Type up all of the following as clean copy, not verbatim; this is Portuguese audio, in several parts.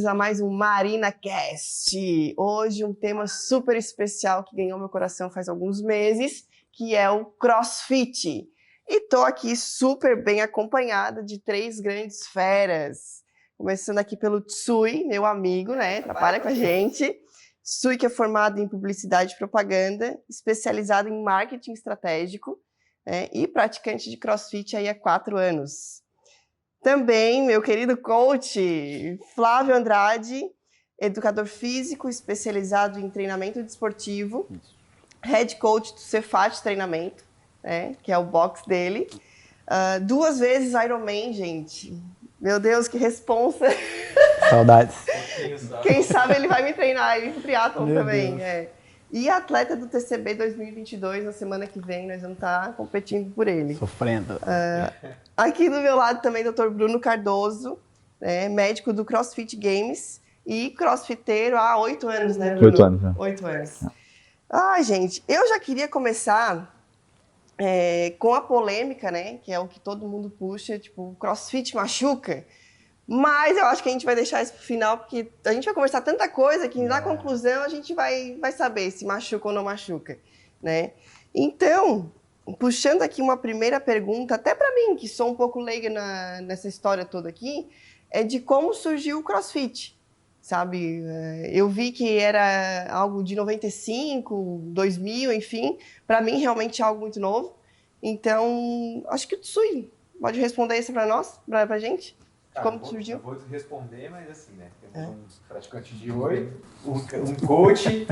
a mais um MarinaCast. Hoje um tema super especial que ganhou meu coração faz alguns meses, que é o CrossFit. E tô aqui super bem acompanhada de três grandes feras. Começando aqui pelo Tsui, meu amigo, né? Trabalha com a gente. Tsui, que é formado em publicidade e propaganda, especializado em marketing estratégico, né? E praticante de CrossFit aí há 4 anos. Também meu querido coach, Flávio Andrade, educador físico especializado em treinamento desportivo, head coach do Cefat Treinamento, né, que é o box dele. 2 vezes Ironman, gente. Meu Deus, que responsa. Saudades. Quem sabe ele vai me treinar e pro triatlon também. Deus. E atleta do TCB 2022, na semana que vem, nós vamos estar competindo por ele. Sofrendo. Aqui do meu lado também, Dr. Bruno Cardoso, né, médico do CrossFit Games e crossfiteiro há 8 anos, né, Bruno? 8 anos, né? 8 anos. Ai, gente, eu já queria começar com a polêmica, né, que é o que todo mundo puxa, tipo, CrossFit machuca? Mas eu acho que a gente vai deixar isso pro final, porque a gente vai conversar tanta coisa que na conclusão a gente vai saber se machuca ou não machuca, né? Então, puxando aqui uma primeira pergunta, até para mim, que sou um pouco leiga nessa história toda aqui, é de como surgiu o CrossFit, sabe? Eu vi que era algo de 95, 2000, enfim, para mim realmente é algo muito novo. Então, acho que o Tsui pode responder isso para nós, pra gente? Como surgiu? Eu vou responder, mas assim, né? Temos um praticante de 8, um coach,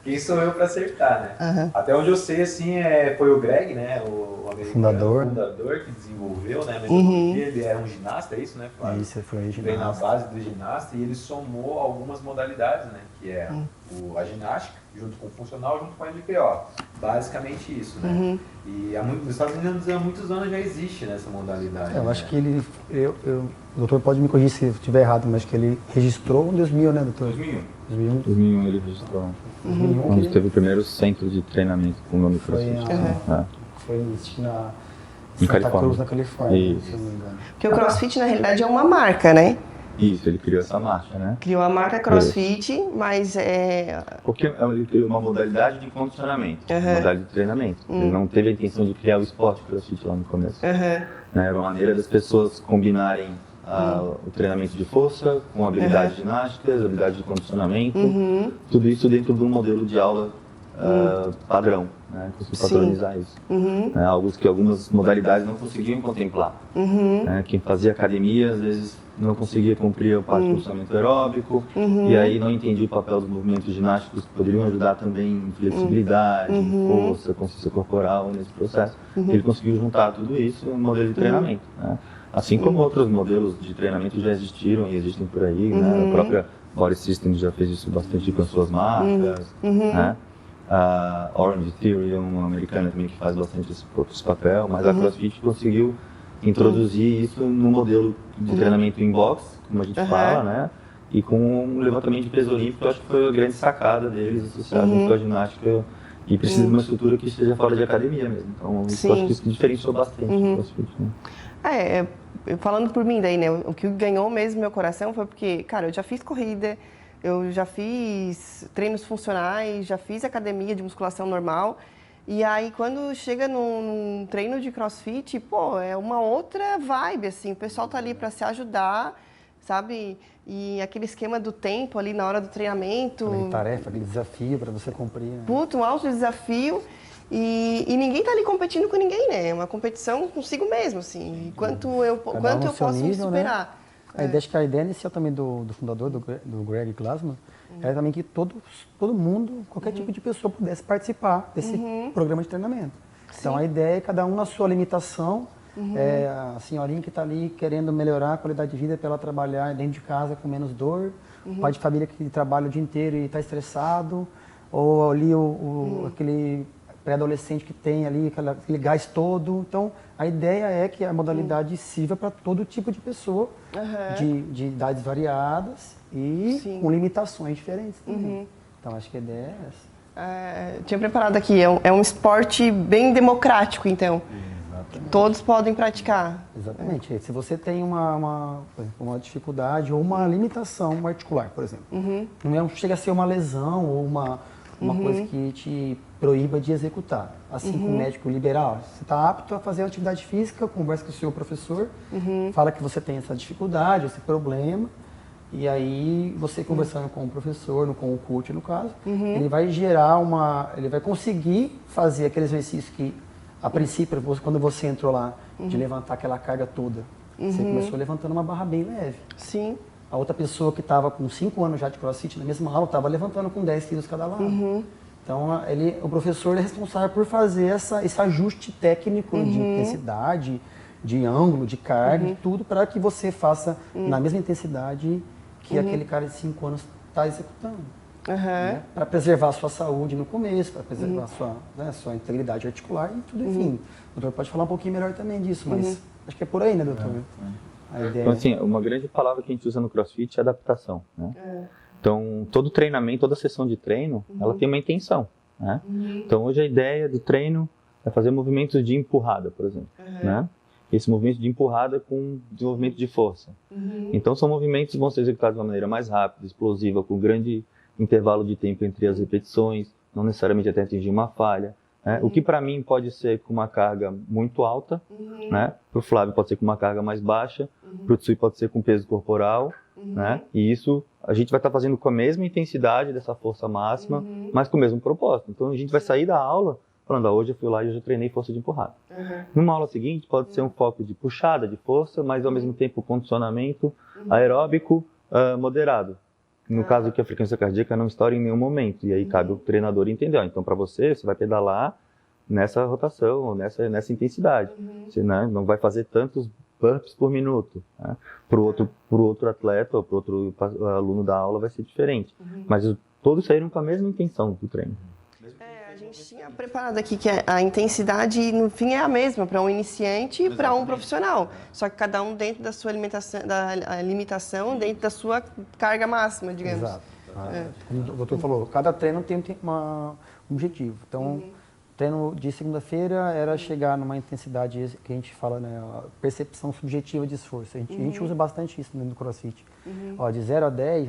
quem sou eu para acertar, né? Até onde eu sei, assim, foi o Greg, né? O fundador que desenvolveu, né? A metodologia, ele era um ginasta, é isso, né, Flávio? Isso, foi ginasta. Veio na base do ginasta e ele somou algumas modalidades, né? Que é a ginástica, junto com o funcional, junto com a LPO. Basicamente isso, né? E nos Estados Unidos há muitos anos já existe, né, essa modalidade. Eu acho que ele, o doutor pode me corrigir se eu estiver errado, mas que ele registrou em 2000, né, doutor? 2001 ele registrou. Quando teve o primeiro centro de treinamento com o nome CrossFit. Foi na Em Santa Califórnia. Cruz, na Califórnia, Isso. se eu não me engano. Porque o CrossFit, na realidade, é uma marca, né? Isso, ele criou essa marca, né? Criou a marca CrossFit, mas Porque ele criou uma modalidade de condicionamento, uma modalidade de treinamento. Ele não teve a intenção de criar o esporte CrossFit lá no começo. Né? Era uma maneira das pessoas combinarem o treinamento de força com habilidades ginásticas, habilidades de condicionamento, tudo isso dentro de um modelo de aula padrão, né? Conseguir padronizar isso. Algo que algumas modalidades não conseguiam contemplar. Quem fazia academia, às vezes, não conseguia cumprir a parte do funcionamento aeróbico, e aí não entendia o papel dos movimentos ginásticos que poderiam ajudar também em flexibilidade, força, consciência corporal nesse processo. Ele conseguiu juntar tudo isso em um modelo de treinamento. Né? Assim como outros modelos de treinamento já existiram e existem por aí, né? A própria Body Systems já fez isso bastante com as suas marcas. Né? A Orange Theory é uma americana também que faz bastante esse papel, mas a CrossFit conseguiu introduzir isso no modelo de treinamento em box, como a gente fala, né? E com um levantamento de peso olímpico, eu acho que foi a grande sacada deles, associado com a ginástica, e precisa de uma estrutura que esteja fora de academia mesmo. Então, isso, eu acho que isso diferenciou bastante o CrossFit. Né? Falando por mim daí, né? O que ganhou mesmo meu coração foi porque, cara, eu já fiz corrida, eu já fiz treinos funcionais, já fiz academia de musculação normal. E aí, quando chega num treino de CrossFit, pô, é uma outra vibe, assim. O pessoal tá ali para se ajudar, sabe? E aquele esquema do tempo ali na hora do treinamento. Aquela tarefa, aquele desafio para você cumprir. Né? Puto, um alto desafio. E ninguém tá ali competindo com ninguém, né? É uma competição consigo mesmo, assim. Quanto eu posso me superar. Né? Acho que a ideia inicial também do fundador, do Greg Glassman, era também que todo mundo, qualquer tipo de pessoa pudesse participar desse programa de treinamento. Então a ideia é cada um na sua limitação, a senhorinha que está ali querendo melhorar a qualidade de vida para ela trabalhar dentro de casa com menos dor, o pai de família que trabalha o dia inteiro e está estressado, ou ali aquele pré-adolescente que tem ali aquele gás todo. Então a ideia é que a modalidade sirva para todo tipo de pessoa, de idades variadas, e com limitações diferentes também. Então acho que a ideia é essa. Tinha preparado aqui, é um esporte bem democrático, então. Todos podem praticar. Exatamente. Se você tem uma dificuldade ou uma limitação articular, por exemplo, não chega a ser uma lesão ou uma coisa que te proíba de executar. Assim como o médico liberal, você está apto a fazer atividade física, conversa com o seu professor, fala que você tem essa dificuldade, esse problema, e aí você conversando com o professor, com o coach no caso, ele vai ele vai conseguir fazer aquele exercício que, a princípio, quando você entrou lá, de levantar aquela carga toda, você começou levantando uma barra bem leve. Sim. A outra pessoa que estava com 5 anos já de CrossFit na mesma aula, estava levantando com 10 quilos cada lado. Então, o professor é responsável por fazer esse ajuste técnico de intensidade, de ângulo, de carga, de tudo, para que você faça na mesma intensidade que aquele cara de 5 anos está executando. Né? Para preservar a sua saúde no começo, para preservar a sua integridade articular e tudo, enfim. O doutor pode falar um pouquinho melhor também disso, mas acho que é por aí, né, doutor? A ideia... Então, assim, uma grande palavra que a gente usa no CrossFit é adaptação, né? Então, todo treinamento, toda sessão de treino, ela tem uma intenção, né? Então, hoje a ideia do treino é fazer movimentos de empurrada, por exemplo, né? Esse movimento de empurrada com desenvolvimento de força. Então, são movimentos que vão ser executados de uma maneira mais rápida, explosiva, com grande intervalo de tempo entre as repetições, não necessariamente até atingir uma falha. O que para mim pode ser com uma carga muito alta, né? Para o Flávio pode ser com uma carga mais baixa, para o Tsui pode ser com peso corporal, né? E isso a gente vai estar fazendo com a mesma intensidade dessa força máxima, mas com o mesmo propósito. Então a gente vai sair da aula falando, hoje eu fui lá e hoje eu treinei força de empurrada. Numa aula seguinte pode ser um foco de puxada de força, mas ao mesmo tempo condicionamento aeróbico moderado. No caso que a frequência cardíaca não estoura em nenhum momento, e aí cabe o treinador entender. Então, para você vai pedalar nessa rotação, ou nessa intensidade. Você, né, não vai fazer tantos burpees por minuto. Né? Para o outro atleta ou para o outro aluno da aula vai ser diferente. Mas todos saíram com a mesma intenção do treino. A gente tinha preparado aqui que a intensidade, no fim, é a mesma para um iniciante e para um profissional. Só que cada um dentro da sua limitação, dentro da sua carga máxima, digamos. Exato. Como o doutor falou, cada treino tem um objetivo. Então, o treino de segunda-feira era chegar numa intensidade que a gente fala, né, a percepção subjetiva de esforço. A gente usa bastante isso dentro do CrossFit. De 0 a 10,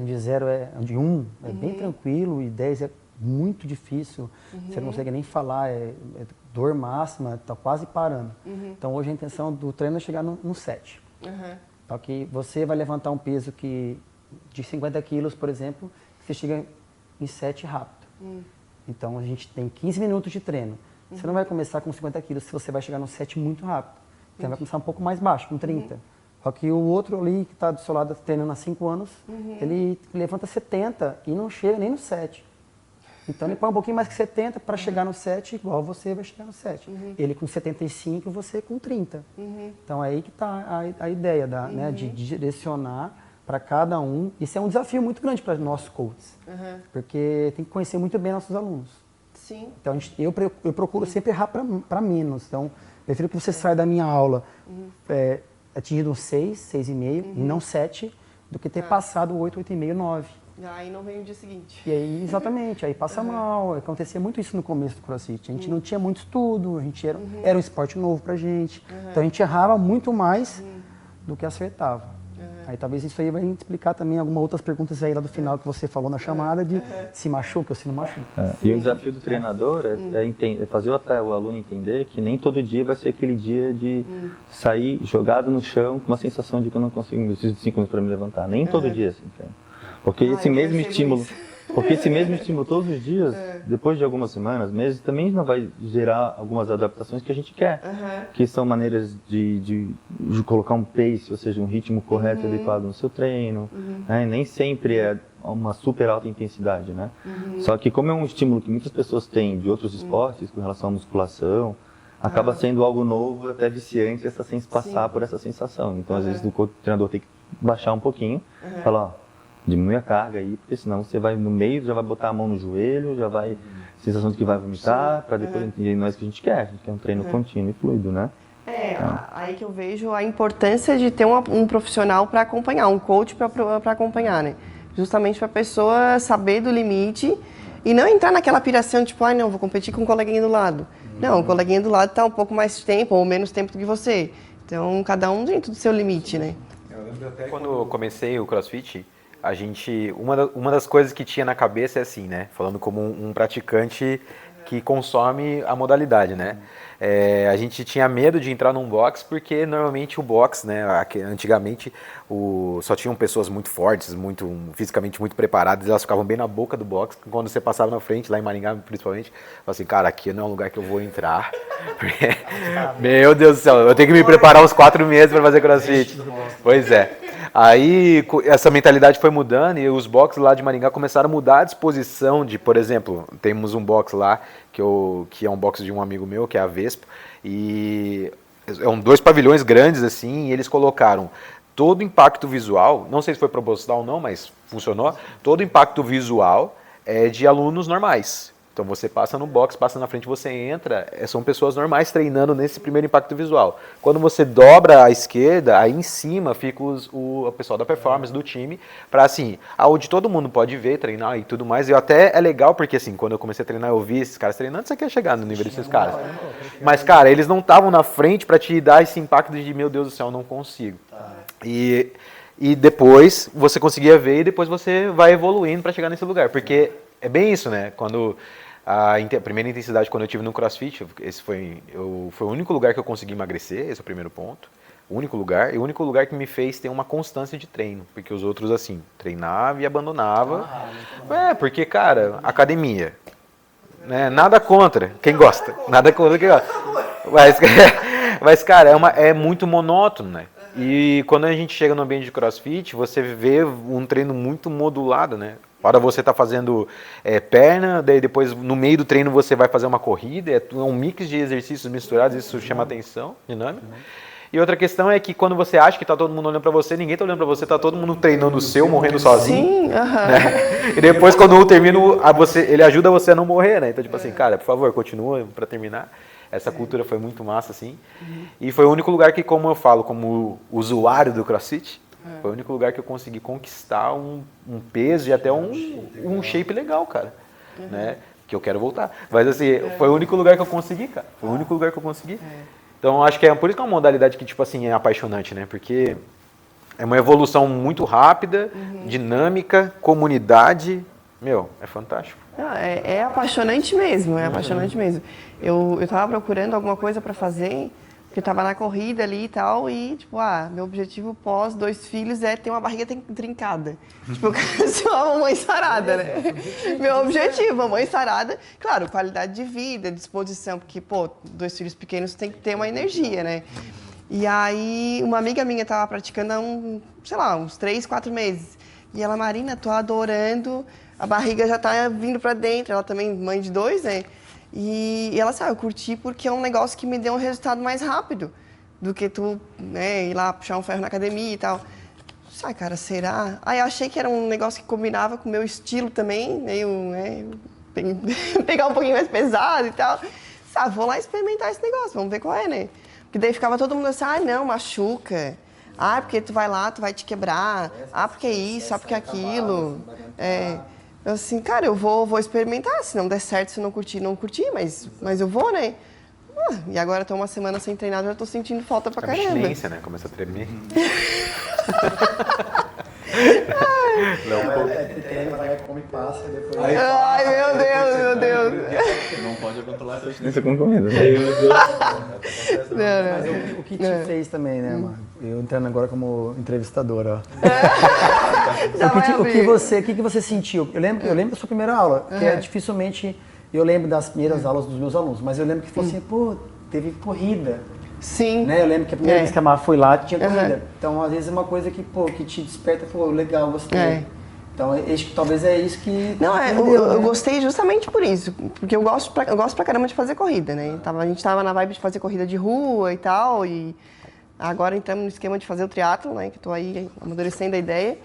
de 1 é bem tranquilo e 10 é muito difícil, você não consegue nem falar, é dor máxima, está quase parando. Então hoje a intenção do treino é chegar no 7. Então que você vai levantar um peso de 50 quilos, por exemplo, você chega em 7 rápido. Então a gente tem 15 minutos de treino. Você não vai começar com 50 quilos se você vai chegar no 7 muito rápido. Então vai começar um pouco mais baixo, com 30. Só que o outro ali que está do seu lado treinando há 5 anos, ele levanta 70 e não chega nem no 7. Então ele põe um pouquinho mais que 70 para chegar no 7, igual você vai chegar no 7. Ele com 75 e você com 30. Então é aí que está a ideia né, de direcionar para cada um. Isso é um desafio muito grande para nossos coaches, porque tem que conhecer muito bem nossos alunos. Sim. Então eu procuro sempre errar para menos. Então prefiro que você saia da minha aula atingindo um 6, 6,5 e não 7, do que ter passado 8, 8,5, 9. Aí não vem o dia seguinte. E aí, exatamente, aí passa mal. Acontecia muito isso no começo do CrossFit. A gente não tinha muito estudo, a gente era um esporte novo pra gente. Então a gente errava muito mais do que acertava. Aí talvez isso aí vai explicar também algumas outras perguntas aí lá do final que você falou na chamada de se machuca ou se não machuca. E o desafio do treinador é fazer o aluno entender que nem todo dia vai ser aquele dia de sair jogado no chão com uma sensação de que eu não consigo, preciso de 5 minutos para me levantar. Nem todo dia assim, treino. Porque esse mesmo estímulo todos os dias, depois de algumas semanas, meses, também não vai gerar algumas adaptações que a gente quer. Que são maneiras de colocar um pace, ou seja, um ritmo correto e adequado no seu treino. Né? Nem sempre é uma super alta intensidade, né? Só que como é um estímulo que muitas pessoas têm de outros esportes, com relação à musculação, acaba sendo algo novo, até viciante, sem passar por essa sensação. Então, às vezes, o treinador tem que baixar um pouquinho, falar, diminui a carga aí, porque senão você vai no meio, já vai botar a mão no joelho, já vai, sensação de que vai vomitar, para depois entender, não é isso que a gente quer um treino contínuo e fluido, né? Aí que eu vejo a importância de ter um profissional para acompanhar, um coach para acompanhar, né? Justamente para a pessoa saber do limite e não entrar naquela piração, tipo, não, vou competir com um coleguinha do lado. Não, o coleguinha do lado tá um pouco mais tempo ou menos tempo do que você. Então, cada um dentro do seu limite, né? Eu lembro até Quando eu comecei o CrossFit, a gente, uma das coisas que tinha na cabeça é assim, né? Falando como um praticante que consome a modalidade, né? A gente tinha medo de entrar num box porque normalmente o box, né? Antigamente só tinham pessoas muito fortes, fisicamente muito preparadas, elas ficavam bem na boca do box. Quando você passava na frente, lá em Maringá principalmente, falava assim, cara, aqui não é um lugar que eu vou entrar. Meu Deus do céu, eu tenho que me preparar uns 4 meses para fazer CrossFit. Pois é. Aí essa mentalidade foi mudando e os boxes lá de Maringá começaram a mudar a disposição de, por exemplo, temos um box lá que é um box de um amigo meu, que é a Vespa, e são 2 pavilhões grandes assim, e eles colocaram todo o impacto visual, não sei se foi proposital ou não, mas funcionou, todo o impacto visual é de alunos normais. Então você passa no box, passa na frente, você entra, são pessoas normais treinando nesse primeiro impacto visual. Quando você dobra à esquerda, aí em cima fica o pessoal da performance, do time, para assim, onde todo mundo pode ver, treinar e tudo mais. E até é legal, porque assim, quando eu comecei a treinar, eu vi esses caras treinando, você quer chegar no nível desses caras. Mas, cara, eles não estavam na frente para te dar esse impacto de, meu Deus do céu, eu não consigo. E depois você conseguia ver e depois você vai evoluindo para chegar nesse lugar, porque é bem isso, né? Quando a primeira intensidade, quando eu tive no CrossFit, esse foi o único lugar que eu consegui emagrecer, esse é o primeiro ponto. O único lugar, e o único lugar que me fez ter uma constância de treino, porque os outros, assim, treinava e abandonava. Porque, cara, academia, né? Nada contra quem gosta, nada contra quem gosta. Mas cara, é muito monótono, né? E quando a gente chega no ambiente de CrossFit, você vê um treino muito modulado, né? Para você estar fazendo perna, daí depois no meio do treino você vai fazer uma corrida, é um mix de exercícios misturados, isso chama atenção, dinâmica. E outra questão é que quando você acha que está todo mundo olhando para você, ninguém está olhando para você, está todo mundo treinando o seu, morrendo sozinho. Sim, né? E depois quando um termina, ele ajuda você a não morrer, né? Então tipo assim, cara, por favor, continua para terminar. Essa cultura foi muito massa, assim. E foi o único lugar que, como eu falo, como usuário do CrossFit, foi o único lugar que eu consegui conquistar um peso e até um shape legal, cara. Né? Que eu quero voltar. Mas assim, foi o único lugar que eu consegui, cara. Foi o único lugar que eu consegui. Então acho que é por isso que é uma modalidade que, tipo assim, é apaixonante, né? Porque é uma evolução muito rápida, dinâmica, comunidade. Meu, é fantástico. É apaixonante mesmo, é apaixonante mesmo. Eu tava procurando alguma coisa para fazer, porque eu tava na corrida ali e tal, e tipo, meu objetivo pós 2 filhos é ter uma barriga trincada. Tipo, eu quero ser uma mãe sarada, né? Meu objetivo, uma mãe sarada. Claro, qualidade de vida, disposição, porque, 2 filhos pequenos tem que ter uma energia, né? E aí, uma amiga minha tava praticando há uns 3, 4 meses. E ela, Marina, tô adorando, a barriga já tá vindo pra dentro, ela também, mãe de 2, né? E ela sabe, eu curti porque é um negócio que me deu um resultado mais rápido do que tu, né, ir lá puxar um ferro na academia e tal. Sabe, cara, será? Aí eu achei que era um negócio que combinava com o meu estilo também, meio, né, pegar um pouquinho mais pesado e tal. Sabe, vou lá experimentar esse negócio, vamos ver qual é, né? Porque daí ficava todo mundo assim, não, machuca. Porque tu vai lá, tu vai te quebrar. Porque isso, porque aquilo. Eu assim, cara, eu vou experimentar, se não der certo, se não curtir, mas eu vou, né? E agora tô uma semana sem treinar, já tô sentindo falta pra caramba. Abstinência, né? Começa a tremer. Come e passa, depois... Ai, meu Deus. Não pode controlar essa abstinência com comida. Mas o que te fez também, né, mano? Eu entrando agora como entrevistadora, ó. O que você sentiu? Eu lembro da sua primeira aula, que dificilmente eu lembro das primeiras aulas dos meus alunos, mas eu lembro que falou assim, teve corrida. Sim. Né? Eu lembro que a primeira vez que a Mar foi lá, tinha corrida. Então, às vezes é uma coisa que te desperta, legal, gostei. Então, acho que talvez é isso que... eu gostei justamente por isso, porque eu gosto pra caramba de fazer corrida, né? A gente tava na vibe de fazer corrida de rua e tal, e agora entramos no esquema de fazer o triatlo, né? Que tô aí amadurecendo a ideia.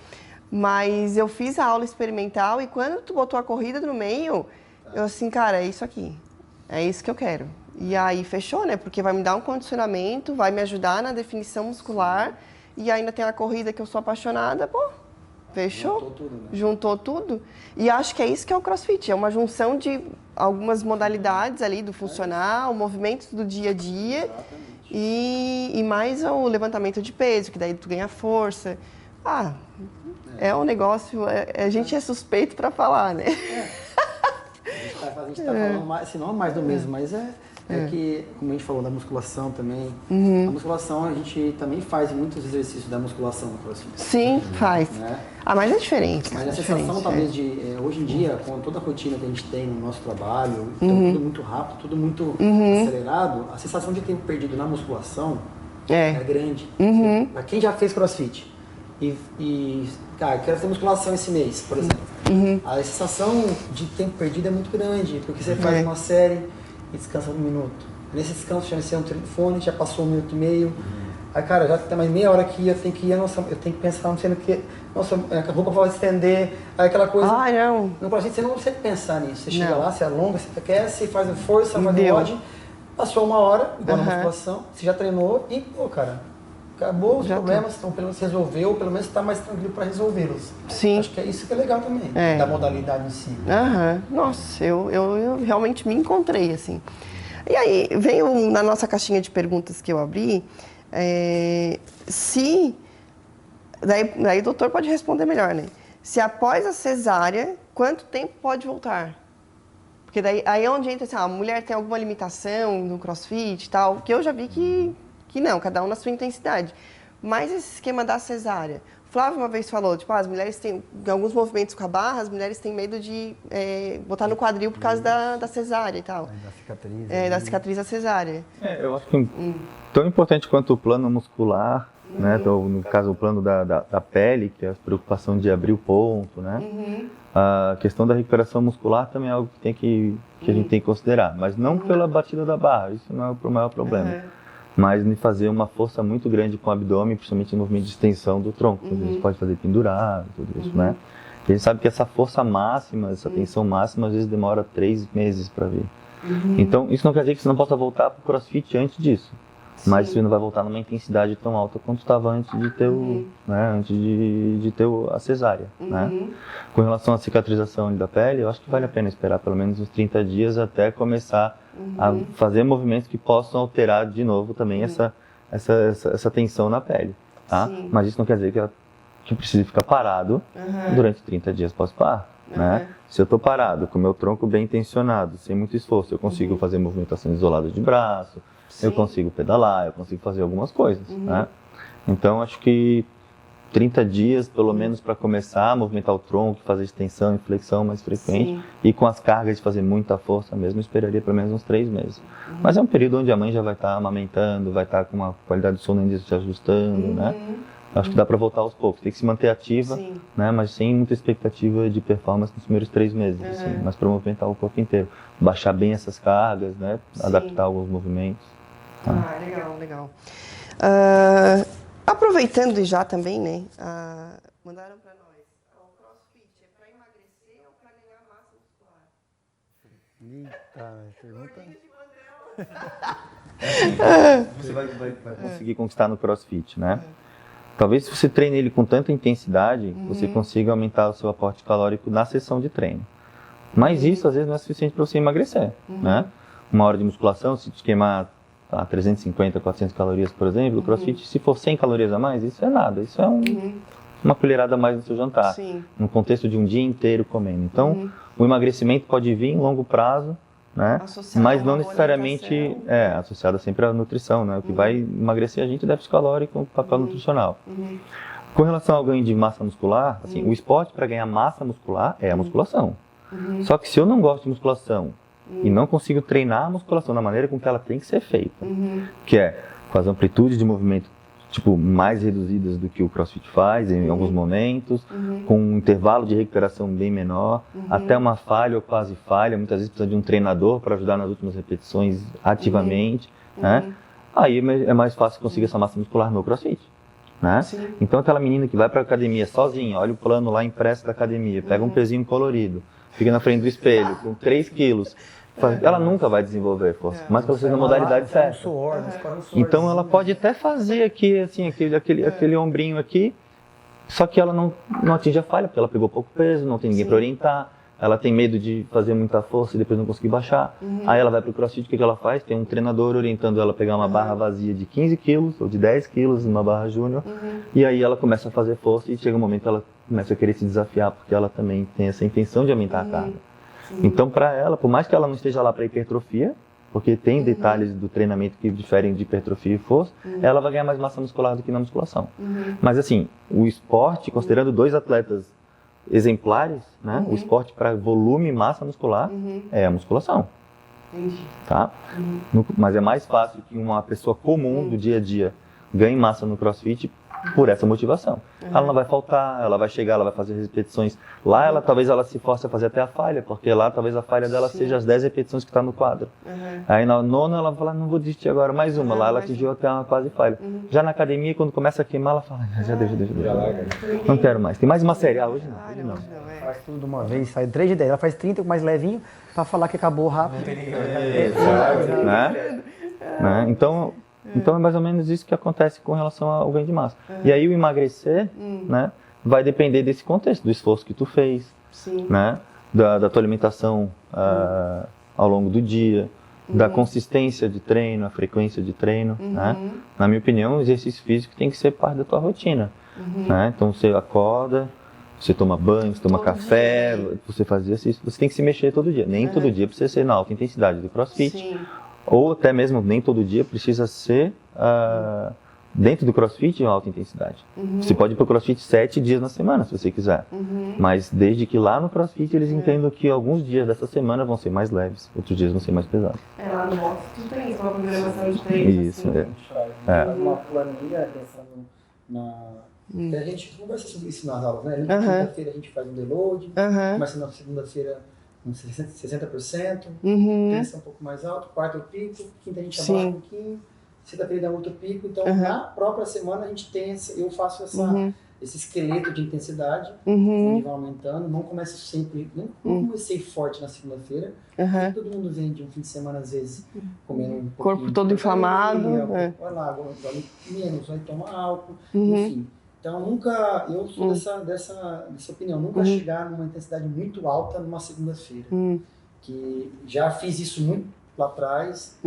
Mas eu fiz a aula experimental e quando tu botou a corrida no meio, eu assim, cara, é isso aqui. É isso que eu quero. E aí fechou, né? Porque vai me dar um condicionamento, vai me ajudar na definição muscular e ainda tem a corrida que eu sou apaixonada, Fechou? Juntou tudo, né? Juntou tudo. E acho que é isso que é o CrossFit. É uma junção de algumas modalidades ali do funcional, movimentos do dia a dia e mais o levantamento de peso, que daí tu ganha força. É um negócio... a gente é suspeito para falar, né? A gente tá falando mais, assim, não mais do mesmo, mas é que, como a gente falou da musculação também, a musculação a gente também faz muitos exercícios da musculação no CrossFit. Sim, faz. Né? Mas é diferente. Mas a sensação talvez de, hoje em dia, com toda a rotina que a gente tem no nosso trabalho, então tudo muito rápido, tudo muito acelerado, a sensação de tempo perdido na musculação é grande. Pra quem já fez CrossFit cara, quero fazer musculação esse mês, por exemplo. A sensação de tempo perdido é muito grande, porque você faz uma série e descansa 1 minuto. Nesse descanso já entrou no telefone, já passou 1 minuto e meio. Aí, cara, já tem mais meia hora que eu tenho que ir, nossa, eu tenho que pensar, não sei no que, nossa, a roupa vai estender, aí aquela coisa. Não. No CrossFit você não consegue pensar nisso. Você chega lá, você alonga, você aquece, faz força, faz WOD, passou 1 hora, igual na musculação, você já treinou e, cara, acabou os problemas, então pelo menos resolveu, pelo menos está mais tranquilo para resolvê-los. Sim. Acho que é isso que é legal também, da modalidade em si. Nossa, eu realmente me encontrei, assim. E aí, veio na nossa caixinha de perguntas que eu abri, daí o doutor pode responder melhor, né? Se após a cesárea, quanto tempo pode voltar? Porque daí aí é onde entra assim, a mulher tem alguma limitação no CrossFit e tal, que eu já vi que não, cada um na sua intensidade. Mas esse esquema da cesárea, o Flávio uma vez falou, tipo, as mulheres têm, em alguns movimentos com a barra, as mulheres têm medo de botar no quadril por causa da cesárea e tal. Da cicatriz. Da cicatriz da cesárea. Eu acho que tão importante quanto o plano muscular, né? Então, no caso, o plano da pele, que é a preocupação de abrir o ponto, né? A questão da recuperação muscular também é algo que a gente tem que considerar, mas não pela batida da barra, isso não é o maior problema. Mas de fazer uma força muito grande com o abdômen, principalmente no movimento de extensão do tronco. A gente pode fazer pendurado, tudo isso, né? E a gente sabe que essa força máxima, essa tensão máxima, às vezes demora 3 meses para vir. Então, isso não quer dizer que você não possa voltar para o CrossFit antes disso. Mas você não vai voltar numa intensidade tão alta quanto estava antes de ter antes de ter a cesárea, né? Com relação à cicatrização da pele, eu acho que vale a pena esperar pelo menos uns 30 dias até começar a fazer movimentos que possam alterar de novo também essa tensão na pele, tá? Mas isso não quer dizer que eu precise ficar parado durante 30 dias pós-parto, né? Se eu estou parado, com o meu tronco bem tensionado, sem muito esforço, eu consigo fazer movimentações isoladas de braço, eu consigo pedalar, eu consigo fazer algumas coisas, né? Então, acho que 30 dias, pelo menos, para começar a movimentar o tronco, fazer extensão e flexão mais frequente, e com as cargas de fazer muita força mesmo, eu esperaria pelo menos uns 3 meses. Mas é um período onde a mãe já vai estar amamentando, vai estar com uma qualidade de sono ainda se ajustando, né? Acho que dá para voltar aos poucos, tem que se manter ativa, né? Mas sem muita expectativa de performance nos primeiros 3 meses, assim, mas para movimentar o corpo inteiro. Baixar bem essas cargas, né? Adaptar alguns movimentos. Legal. Aproveitando já também, né? Mandaram para nós. O CrossFit é para emagrecer ou para ganhar massa muscular? Pergunta. Você vai conseguir conquistar no CrossFit, né? Talvez se você treine ele com tanta intensidade, você consiga aumentar o seu aporte calórico na sessão de treino. Mas isso às vezes não é suficiente para você emagrecer, né? Uma hora de musculação, se te queimar 350, 400 calorias, por exemplo, o CrossFit, se for 100 calorias a mais, isso é nada, isso é uma colherada a mais no seu jantar, no contexto de um dia inteiro comendo. Então, o emagrecimento pode vir em longo prazo, né? Mas não necessariamente associado sempre à nutrição, né? O que vai emagrecer a gente é déficit calórico com papel nutricional. Com relação ao ganho de massa muscular, assim, o esporte para ganhar massa muscular é a musculação. Só que se eu não gosto de musculação e não consigo treinar a musculação da maneira com que ela tem que ser feita, que é com as amplitudes de movimento mais reduzidas do que o CrossFit faz em alguns momentos, com um intervalo de recuperação bem menor, até uma falha ou quase falha, muitas vezes precisa de um treinador para ajudar nas últimas repetições ativamente, né? Aí é mais fácil conseguir essa massa muscular no CrossFit, né? Então aquela menina que vai para a academia sozinha, olha o plano lá impresso da academia, pega um pezinho colorido, fica na frente do espelho com 3 quilos, ela nunca vai desenvolver força, mas que ela seja na modalidade certa. Então ela pode até fazer aqui, assim, aquele ombrinho aqui, Só que ela não atinge a falha, porque ela pegou pouco peso, não tem ninguém para orientar, ela tem medo de fazer muita força e depois não conseguir baixar. Aí ela vai pro CrossFit, o que ela faz? Tem um treinador orientando ela a pegar uma barra vazia de 15 quilos ou de 10 quilos, uma barra júnior, e aí ela começa a fazer força e chega um momento que ela começa a querer se desafiar, porque ela também tem essa intenção de aumentar a carga. Então, para ela, por mais que ela não esteja lá para hipertrofia, porque tem detalhes do treinamento que diferem de hipertrofia e força, ela vai ganhar mais massa muscular do que na musculação. Mas assim, o esporte, considerando 2 atletas exemplares, né? O esporte para volume e massa muscular é a musculação. Tá? Mas é mais fácil que uma pessoa comum do dia a dia ganhe massa no CrossFit por essa motivação. Ela não vai faltar, ela vai chegar, ela vai fazer repetições. Lá, talvez ela se force a fazer até a falha, porque lá talvez a falha dela seja as 10 repetições que está no quadro. Aí na nona ela vai falar, não vou desistir agora, mais uma. Lá ela atingiu até uma quase falha. Já na academia, quando começa a queimar, ela fala, já deixa. Não quero mais. Tem mais uma série. Hoje não. Faz tudo de uma vez, sai 3 de 10. Ela faz 30 mais levinho, para falar que acabou rápido. Né? Então é mais ou menos isso que acontece com relação ao ganho de massa. E aí o emagrecer, né, vai depender desse contexto, do esforço que tu fez, né, da tua alimentação ao longo do dia, da consistência de treino, a frequência de treino. Né? Na minha opinião, o exercício físico tem que ser parte da tua rotina. Né? Então você acorda, você toma banho, você toma café, você faz exercício, você tem que se mexer todo dia. Nem todo dia precisa ser na alta intensidade do CrossFit. Ou até mesmo nem todo dia precisa ser dentro do CrossFit em alta intensidade. Você pode ir para o CrossFit 7 dias na semana, se você quiser. Mas desde que lá no CrossFit eles entendam que alguns dias dessa semana vão ser mais leves, outros dias vão ser mais pesados. Lá no box tudo tem isso, uma programação de treino. Isso, assim. Uma planilha pensando a gente conversa sobre isso nas aulas, né? Quinta-feira a gente faz um deload, começa na segunda-feira uns 60%, terça um pouco mais alto, quarta o pico, quinta a gente abaixa um pouquinho, sexta-feira dá outro pico. Então, na própria semana a gente tem eu faço esse esqueleto de intensidade, onde vai aumentando. Não começo sempre, não comecei forte na segunda-feira. Todo mundo vem de um fim de semana, às vezes, comendo um pouquinho. Corpo todo inflamado. Vai lá, dorme menos, vai tomar álcool, enfim. Então, eu sou dessa opinião, nunca chegar numa intensidade muito alta numa segunda-feira. Que já fiz isso muito lá atrás,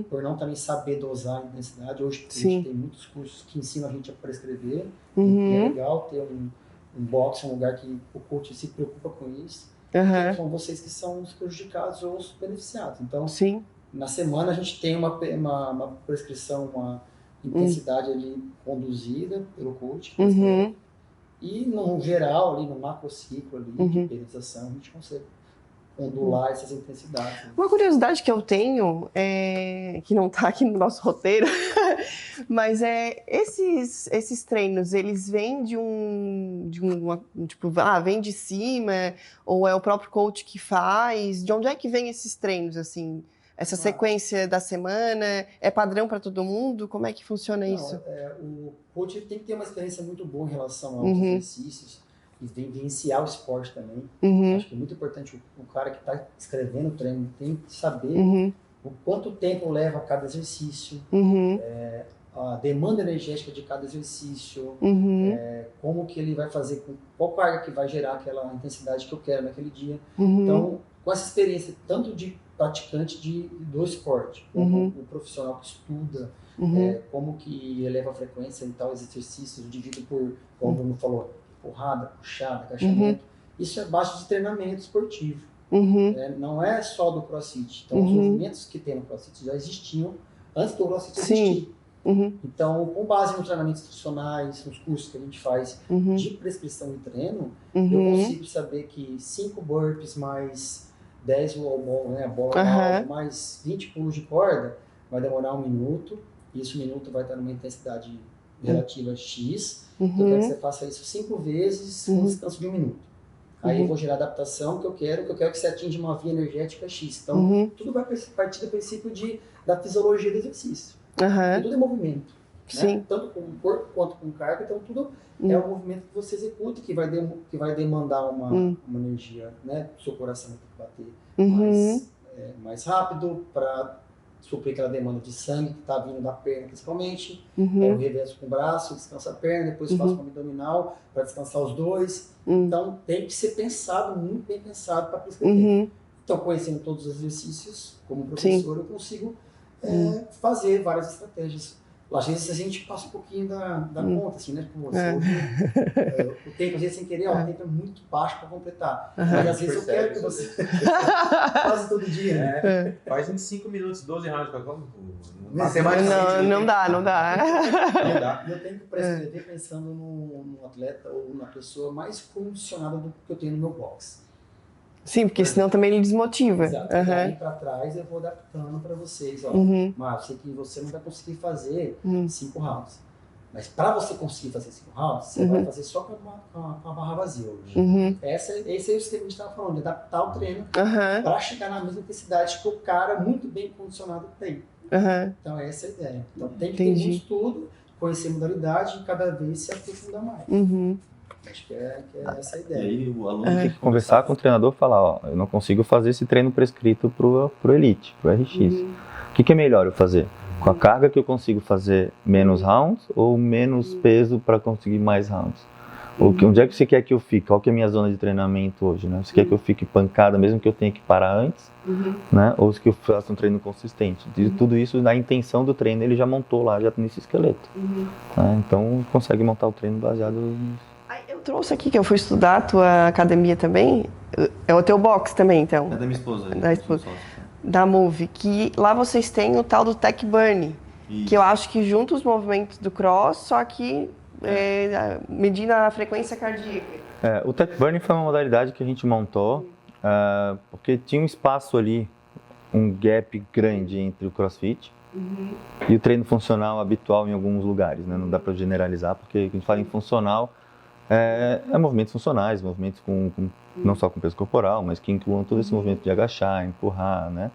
por não também saber dosar a intensidade. Hoje a gente tem muitos cursos que ensinam a gente a prescrever, e é legal ter um box, um lugar que o coach se preocupa com isso. São vocês que são os prejudicados ou os beneficiados. Então, na semana a gente tem uma prescrição, uma intensidade ali conduzida pelo coach, e no geral, ali no macrociclo ali, de periodização, a gente consegue ondular essas intensidades. Uma curiosidade que eu tenho, que não está aqui no nosso roteiro, mas esses treinos, eles vêm vem de cima, ou é o próprio coach que faz? De onde é que vem esses treinos, assim? Essa sequência da semana é padrão para todo mundo? Como é que funciona isso? O coach tem que ter uma experiência muito boa em relação aos exercícios e vivenciar o esporte também. Acho que é muito importante o cara que está escrevendo o treino tem que saber o quanto tempo leva cada exercício, a demanda energética de cada exercício, como que ele vai fazer, qual carga que vai gerar aquela intensidade que eu quero naquele dia. Então, com essa experiência tanto de praticante do esporte, como o profissional que estuda, como que eleva a frequência em tais exercícios, dividido por, como o Bruno falou, porrada, puxada, agachamento. Isso é base de treinamento esportivo. Não é só do CrossFit. Então, os movimentos que tem no CrossFit já existiam antes do CrossFit existir. Então, com base nos treinamentos institucionais, nos cursos que a gente faz de prescrição de treino, eu consigo saber que 5 burpees mais 10 wall ball, né, a bola mais 20 pulos de corda, vai demorar 1 minuto, e esse minuto vai estar numa intensidade relativa X. Eu quero que você faça isso 5 vezes com um descanso de 1 minuto. Aí eu vou gerar a adaptação que eu quero que você atinja uma via energética X. Então, tudo vai partir do princípio da fisiologia do exercício. Tudo é movimento. Né? Tanto com o corpo quanto com carga, então tudo é um movimento que você executa, que vai demandar uma energia, né? O seu coração vai ter que bater mais rápido para suprir aquela demanda de sangue que está vindo da perna principalmente. Eu reverso com o braço, descanso a perna, depois faço uma abdominal para descansar os dois. Então tem que ser pensado, muito bem pensado para prescrever. Então, conhecendo todos os exercícios, como professor, eu consigo fazer várias estratégias. Às vezes a gente passa um pouquinho da conta, assim, né? Tipo, o tempo, às vezes, sem querer, o tempo é muito baixo para completar. Mas às vezes eu quero que você quase todo dia, né? Faz em 5 minutos, 12 rounds para como? Não dá. E eu tenho que prescrever pensando no atleta ou na pessoa mais condicionada do que eu tenho no meu box. Sim, porque senão também ele desmotiva. Exato. E aí pra trás eu vou adaptando para vocês. Ó, mas eu sei que você não vai conseguir fazer 5 rounds. Mas para você conseguir fazer 5 rounds, você vai fazer só com a barra vazia hoje. Esse é o que a gente estava falando, de adaptar o treino para chegar na mesma intensidade que o cara muito bem condicionado tem. Então essa é a ideia. Então tem que ter um estudo, conhecer modalidade e cada vez se aprofundar mais. Acho que é essa a ideia. E aí o aluno tem que conversar com o treinador e falar, ó, eu não consigo fazer esse treino prescrito pro Elite, pro RX. O que é melhor eu fazer? Com a carga que eu consigo fazer menos rounds ou menos peso para conseguir mais rounds? Onde é que você quer que eu fique? Qual que é a minha zona de treinamento hoje? Né? Você quer que eu fique pancada mesmo que eu tenha que parar antes? Né? Ou se que eu faça um treino consistente? E tudo isso, na intenção do treino, ele já montou lá, já nesse esqueleto. Né? Então consegue montar o treino baseado nisso. Eu trouxe aqui que eu fui estudar a tua academia também. É o teu box também, então? É da minha esposa. Da esposa. Da Move. Que lá vocês têm o tal do Tech Burn. Isso. Que eu acho que junta os movimentos do cross, só que medindo a frequência cardíaca. O Tech Burn foi uma modalidade que a gente montou porque tinha um espaço ali, um gap grande entre o CrossFit e o treino funcional habitual em alguns lugares. Né? Não dá para generalizar, porque a gente fala em funcional, movimentos funcionais, movimentos não só com peso corporal, mas que incluam todo esse movimento de agachar, empurrar, né?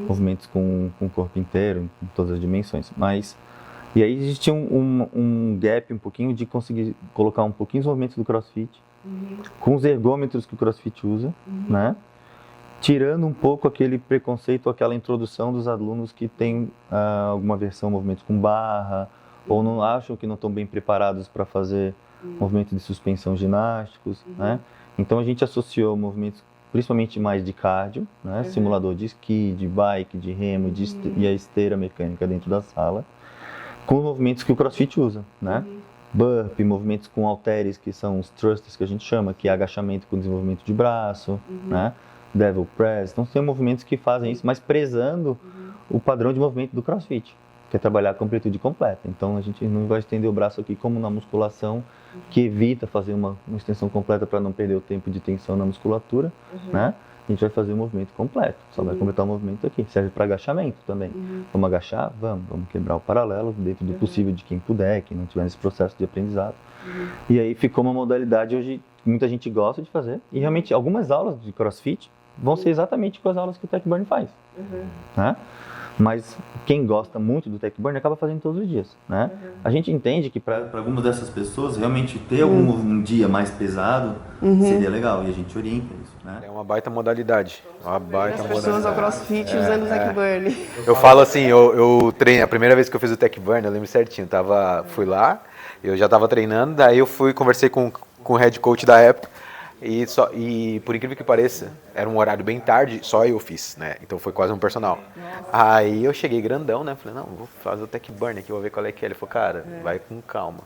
Movimentos com o corpo inteiro, em todas as dimensões. E aí a gente tinha um gap um pouquinho de conseguir colocar um pouquinho os movimentos do CrossFit, com os ergômetros que o CrossFit usa, né? Tirando um pouco aquele preconceito, aquela introdução dos alunos que têm alguma versão movimentos com barra, ou não acham que não estão bem preparados para fazer movimentos de suspensão ginásticos, né? Então a gente associou movimentos principalmente mais de cardio, né? Simulador de esqui, de bike, de remo, e a esteira mecânica dentro da sala, com os movimentos que o CrossFit usa, né? Burpee, movimentos com halteres, que são os thrusters que a gente chama, que é agachamento com desenvolvimento de braço, né? Devil press. Então tem movimentos que fazem isso, mas prezando o padrão de movimento do CrossFit, que é trabalhar com amplitude completa. Então a gente não vai estender o braço aqui como na musculação, que evita fazer uma extensão completa para não perder o tempo de tensão na musculatura, né? A gente vai fazer o movimento completo, só vai completar o movimento aqui. Serve para agachamento também. Vamos agachar? Vamos quebrar o paralelo dentro do possível de quem puder, quem não tiver nesse processo de aprendizado. E aí ficou uma modalidade hoje que muita gente gosta de fazer, e realmente algumas aulas de CrossFit vão ser exatamente com as aulas que o Tech Burn faz, né? Mas quem gosta muito do Tech Burn acaba fazendo todos os dias, né? A gente entende que para algumas dessas pessoas realmente ter um dia mais pesado seria legal, e a gente orienta isso, né? É uma baita modalidade. As pessoas ao CrossFit usando o Tech Burn. Eu falo assim, eu treino, a primeira vez que eu fiz o Tech Burn, eu lembro certinho, fui lá, eu já estava treinando, daí eu conversei com o head coach da época, e por incrível que pareça, era um horário bem tarde, só eu fiz, né? Então foi quase um personal. Aí eu cheguei grandão, né? Falei, não, vou fazer o Tech Burn aqui, vou ver qual é que é. Ele falou, cara, vai com calma.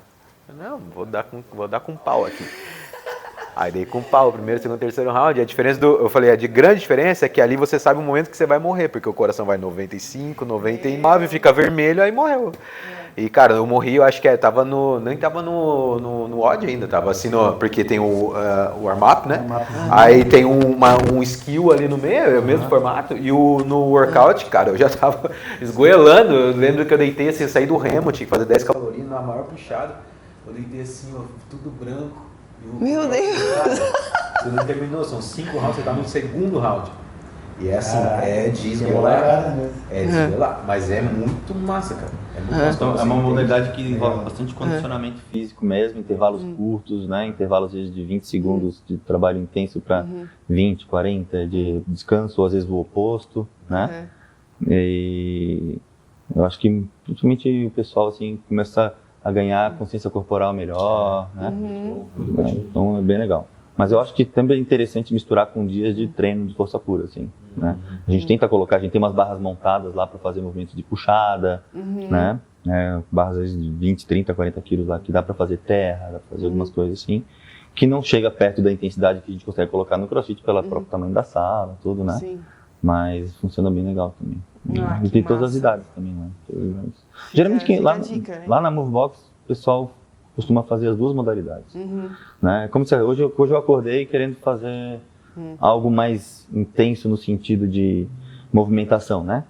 Eu falei, não, vou dar com pau aqui. Aí dei com pau, primeiro, segundo, terceiro round. Eu falei, a de grande diferença é que ali você sabe o momento que você vai morrer, porque o coração vai 95, 99, fica vermelho, aí morreu. E, cara, eu morri, eu acho que nem tava no odd ainda, tava assim, porque tem o warm-up, né? Aí tem um skill ali no meio, é o mesmo formato, e no workout, cara, eu já tava esgoelando. Eu lembro que eu deitei assim, eu saí do remo, tinha que fazer 10 calorias na maior puxada. Eu deitei assim, ó, tudo branco. Meu Deus! Você não terminou, são 5 rounds, você tá no segundo round. E é assim, é de esgoelar. É de esgoelar, mas é muito massa, cara. É muito massa. Então, é uma modalidade que envolve bastante condicionamento físico mesmo, intervalos curtos, né? Intervalos às vezes de 20 segundos de trabalho intenso para 20, 40 de descanso, ou às vezes o oposto, né? E eu acho que principalmente o pessoal assim começa a ganhar consciência corporal melhor, né? Então é bem legal. Mas eu acho que também é interessante misturar com dias de treino de força pura, assim, né? A gente tenta colocar, a gente tem umas barras montadas lá para fazer movimentos de puxada, né? Barras de 20, 30, 40 quilos lá, que dá para fazer terra, dá para fazer algumas coisas assim, que não chega perto da intensidade que a gente consegue colocar no CrossFit pelo próprio tamanho da sala, tudo, né? Sim. Mas funciona bem legal também. E tem todas as idades também, né? Geralmente lá na Movebox, o pessoal costuma fazer as duas modalidades. Né? Como se hoje eu acordei querendo fazer algo mais intenso no sentido de movimentação, né?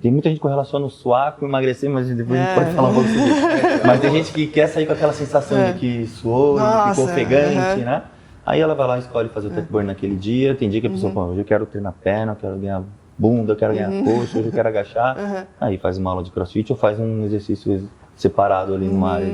Tem muita gente que relaciona o suar com emagrecer, mas depois a gente pode falar um pouco sobre isso. Mas tem gente que quer sair com aquela sensação de que suou, e ficou ofegante, né? Aí ela vai lá e escolhe fazer o tech burn naquele dia. Tem dia que a pessoa fala, hoje eu quero treinar perna, eu quero ganhar bunda, eu quero ganhar coxa, hoje eu quero agachar. Aí faz uma aula de CrossFit ou faz um exercício separado ali numa área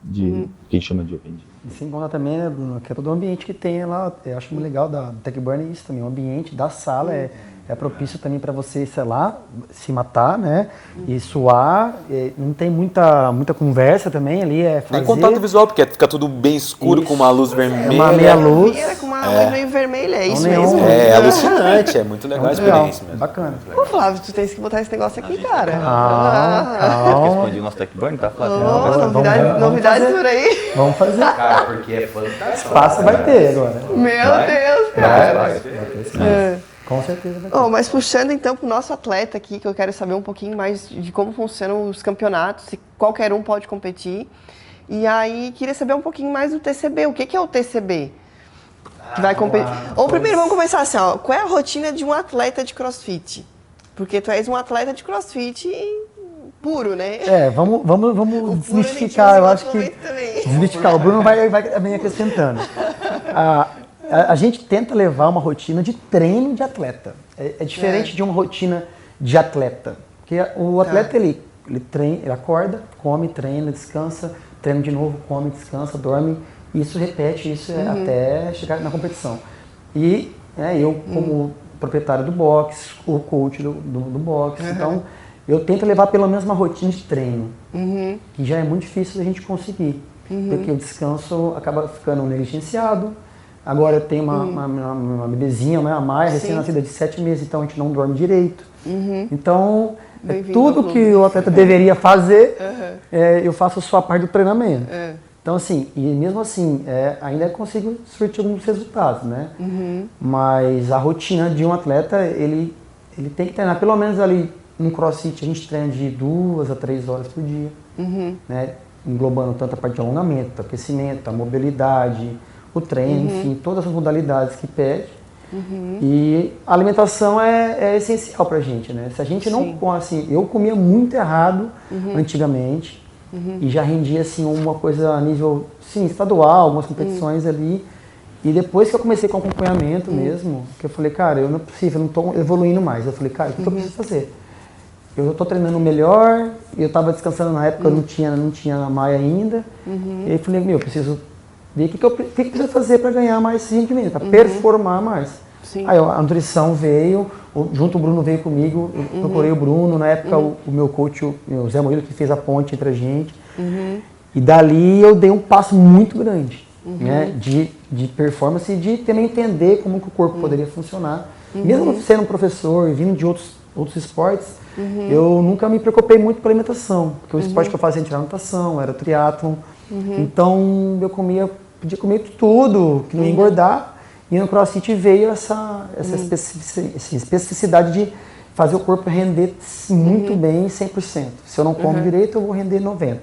de que a gente chama de Open Gym. E sem contar também, né, Bruno, que é todo o ambiente que tem lá, eu acho muito legal da Tech Burn é isso também, o ambiente da sala é propício também para você, sei lá, se matar, né, e suar, não tem muita conversa também ali, fazer... Nem contato visual, porque fica tudo bem escuro, com uma luz vermelha. Uma meia luz. Era com uma luz meio vermelha, é isso neon. mesmo? É alucinante, é muito legal a experiência mesmo. Bacana. Ô Flávio, tu tens que botar esse negócio aqui, cara. Quer expandir o nosso tech burn, tá, Flávio? Novidades por aí. Vamos fazer. Cara, porque é fantástico. Espaço vai ter agora. Meu Deus, cara. Com certeza vai ter. Mas puxando então pro nosso atleta aqui, que eu quero saber um pouquinho mais de como funcionam os campeonatos, se qualquer um pode competir. E aí, queria saber um pouquinho mais do TCB. O que é o TCB? Que vai competir. Ou primeiro, vamos começar assim, ó. Qual é a rotina de um atleta de CrossFit? Porque tu és um atleta de CrossFit puro, né? Vamos desmistificar, eu acho que... Desmistificar, o Bruno vai também acrescentando. A gente tenta levar uma rotina de treino de atleta. É diferente de uma rotina de atleta. Porque o atleta, ele treina, ele acorda, come, treina, descansa, treina de novo, come, descansa, dorme. Isso repete, até chegar na competição. E eu, como proprietário do box, o coach do box, então eu tento levar pelo menos uma rotina de treino, que já é muito difícil da gente conseguir, porque o descanso acaba ficando negligenciado. Agora eu tenho uma bebezinha, a Maia, recém-nascida de 7 meses, então a gente não dorme direito. Então, tudo que o atleta deveria fazer, eu faço só a parte do treinamento. Então, assim, e mesmo assim, ainda consigo surtir alguns resultados, né? Mas a rotina de um atleta, ele tem que treinar pelo menos ali no CrossFit, a gente treina de 2 a 3 horas por dia, né? Englobando tanto a parte de alongamento, aquecimento, a mobilidade, o treino, enfim, todas as modalidades que pede. E a alimentação é essencial pra gente, né? Se a gente não, assim, eu comia muito errado antigamente, e já rendia, assim, uma coisa a nível, sim, estadual, algumas competições ali. E depois que eu comecei com acompanhamento mesmo, que eu falei, cara, eu não é possível, eu não tô evoluindo mais. Eu falei, cara, o que eu preciso fazer? Eu tô treinando melhor, eu tava descansando na época, eu não tinha a Maia ainda. E aí eu falei, eu preciso ver o que eu preciso fazer para ganhar mais rendimento, para performar mais. Aí a nutrição veio, junto o Bruno veio comigo, eu procurei o Bruno, na época o meu coach, o Zé Murilo, que fez a ponte entre a gente. E dali eu dei um passo muito grande, né, de performance e de também entender como que o corpo poderia funcionar. Mesmo sendo um professor e vindo de outros esportes, eu nunca me preocupei muito com a alimentação, porque o esporte que eu fazia era natação, era triatlon. Então eu podia comer tudo, que não ia engordar. E no CrossFit veio essa especificidade de fazer o corpo render muito bem 100%. Se eu não como direito, eu vou render 90%.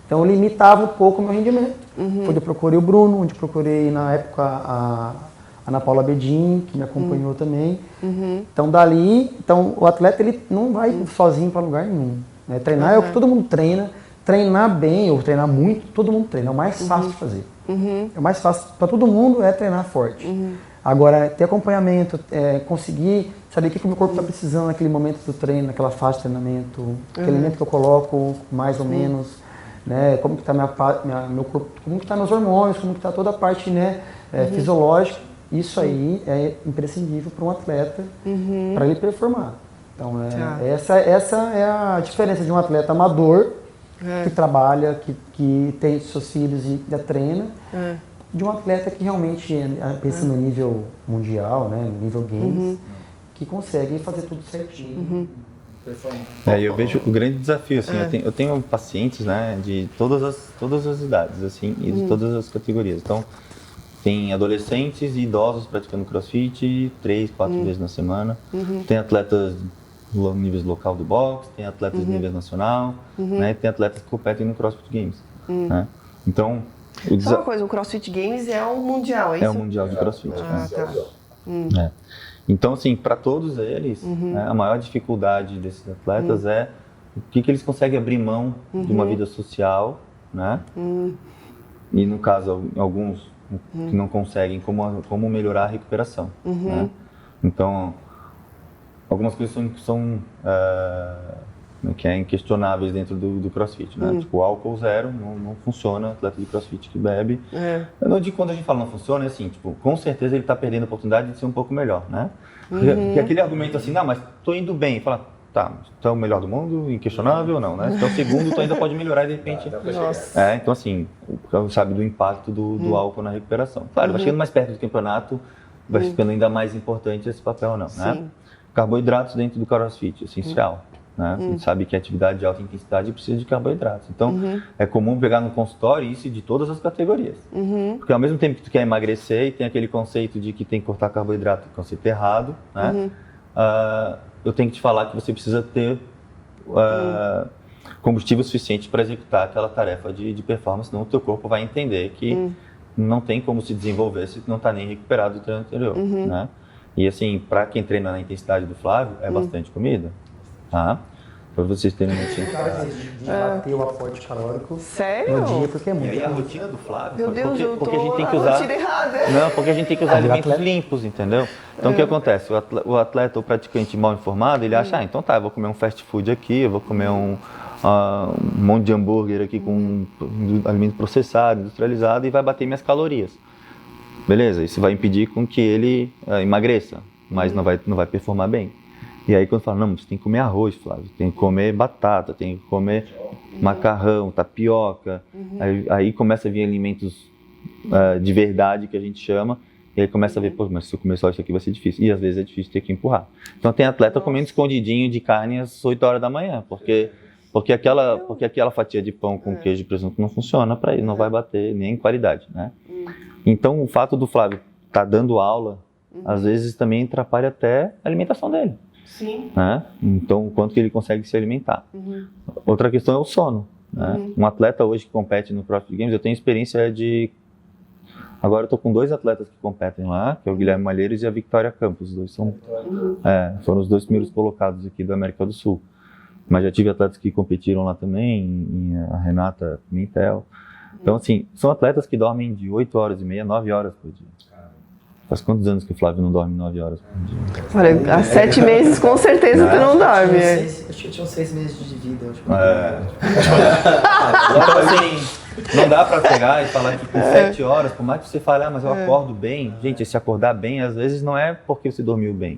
Então eu limitava um pouco o meu rendimento. Onde eu procurei o Bruno, onde eu procurei na época a Ana Paula Bedin, que me acompanhou também. Então dali, o atleta ele não vai sozinho para lugar nenhum. Né? Treinar é o que todo mundo treina. Treinar bem ou treinar muito, todo mundo treina. É o mais fácil de fazer. É o mais fácil para todo mundo é treinar forte. Agora, ter acompanhamento, conseguir saber o que o meu corpo está precisando naquele momento do treino, naquela fase de treinamento, aquele elemento que eu coloco, mais ou menos, né? Como que está meu corpo, como que está meus hormônios, como que está toda a parte, né, fisiológica. Isso aí é imprescindível para um atleta, para ele performar. Então, essa é a diferença de um atleta amador que trabalha, que tem seus filhos e treina, de um atleta que realmente pensa no nível mundial, né, no nível games, que consegue fazer tudo certinho. Eu vejo o grande desafio, assim, eu tenho pacientes, né, de todas as idades, assim, e de todas as categorias. Então, tem adolescentes e idosos praticando crossfit 3, 4 vezes na semana. Tem atletas no nível local do boxe, tem atletas no nível nacional, né, tem atletas que competem no CrossFit Games. Né? Então, só uma coisa, o CrossFit Games é o mundial, é isso? É o mundial de CrossFit. Tá. Então, assim, para todos eles, né, a maior dificuldade desses atletas é o que eles conseguem abrir mão de uma vida social, né? E no caso, alguns que não conseguem, como melhorar a recuperação. Né? Então, algumas coisas são que é inquestionáveis dentro do CrossFit, né? Tipo, o álcool zero não funciona, atleta de CrossFit que bebe. Eu não digo quando a gente fala não funciona, é assim, tipo, com certeza ele está perdendo a oportunidade de ser um pouco melhor, né? Porque aquele argumento assim, não, mas tô indo bem, fala, tá, tu é o melhor do mundo, inquestionável ou não, né? Se tu é o segundo, tu ainda pode melhorar e de repente... Então assim, sabe do impacto do álcool na recuperação. Claro, vai chegando mais perto do campeonato, vai ficando ainda mais importante esse papel ou não, né? Carboidratos dentro do CrossFit, essencial. Né? A gente sabe que a atividade de alta intensidade precisa de carboidratos. Então, é comum pegar no consultório isso de todas as categorias. Porque ao mesmo tempo que tu quer emagrecer e tem aquele conceito de que tem que cortar carboidrato, conceito errado, né? Eu tenho que te falar que você precisa ter combustível suficiente para executar aquela tarefa de performance, senão o teu corpo vai entender que não tem como se desenvolver se não está nem recuperado do treino anterior. Né? E assim, para quem treina na intensidade do Flávio, é bastante comida. Tá? Para vocês terem noção. De bater o aporte calórico Sério? no dia, porque é muito. E aí a rotina do Flávio, Meu Deus, porque a gente tem que usar. Não, porque a gente tem que usar alimentos limpos, entendeu? Então o que acontece? O atleta, o praticante mal informado, ele acha, então tá, eu vou comer um fast food aqui, eu vou comer um monte de hambúrguer aqui com alimento processado, industrializado e vai bater minhas calorias. Beleza? Isso vai impedir com que ele emagreça, mas não vai performar bem. E aí quando fala, não, você tem que comer arroz, Flávio, tem que comer batata, tem que comer macarrão, tapioca, aí começa a vir alimentos de verdade que a gente chama, e aí começa a ver, pô, mas se eu comer só isso aqui vai ser difícil, e às vezes é difícil ter que empurrar. Então tem atleta comendo escondidinho de carne às 8 horas da manhã, porque aquela fatia de pão com queijo e presunto não funciona para ele, não vai bater nem em qualidade, né? Então o fato do Flávio estar dando aula, às vezes também atrapalha até a alimentação dele. Sim. Né? Então, o quanto que ele consegue se alimentar. Outra questão é o sono. Né? Um atleta hoje que compete no CrossFit Games, eu tenho experiência de... Agora eu estou com 2 atletas que competem lá, que é o Guilherme Malheiros e a Victoria Campos. Os dois foram os 2 primeiros colocados aqui da América do Sul. Mas já tive atletas que competiram lá também, a Renata Pimentel. Então, assim, são atletas que dormem de 8 horas e meia, 9 horas por dia. Faz quantos anos que o Flávio não dorme 9 horas por dia? Olha, há 7 meses com certeza tu não dorme. Acho que eu tinha 6 meses de vida. Então assim, não dá pra pegar e falar que com 7 horas, por mais que você fale, mas eu acordo bem. Gente, esse acordar bem, às vezes não é porque você dormiu bem.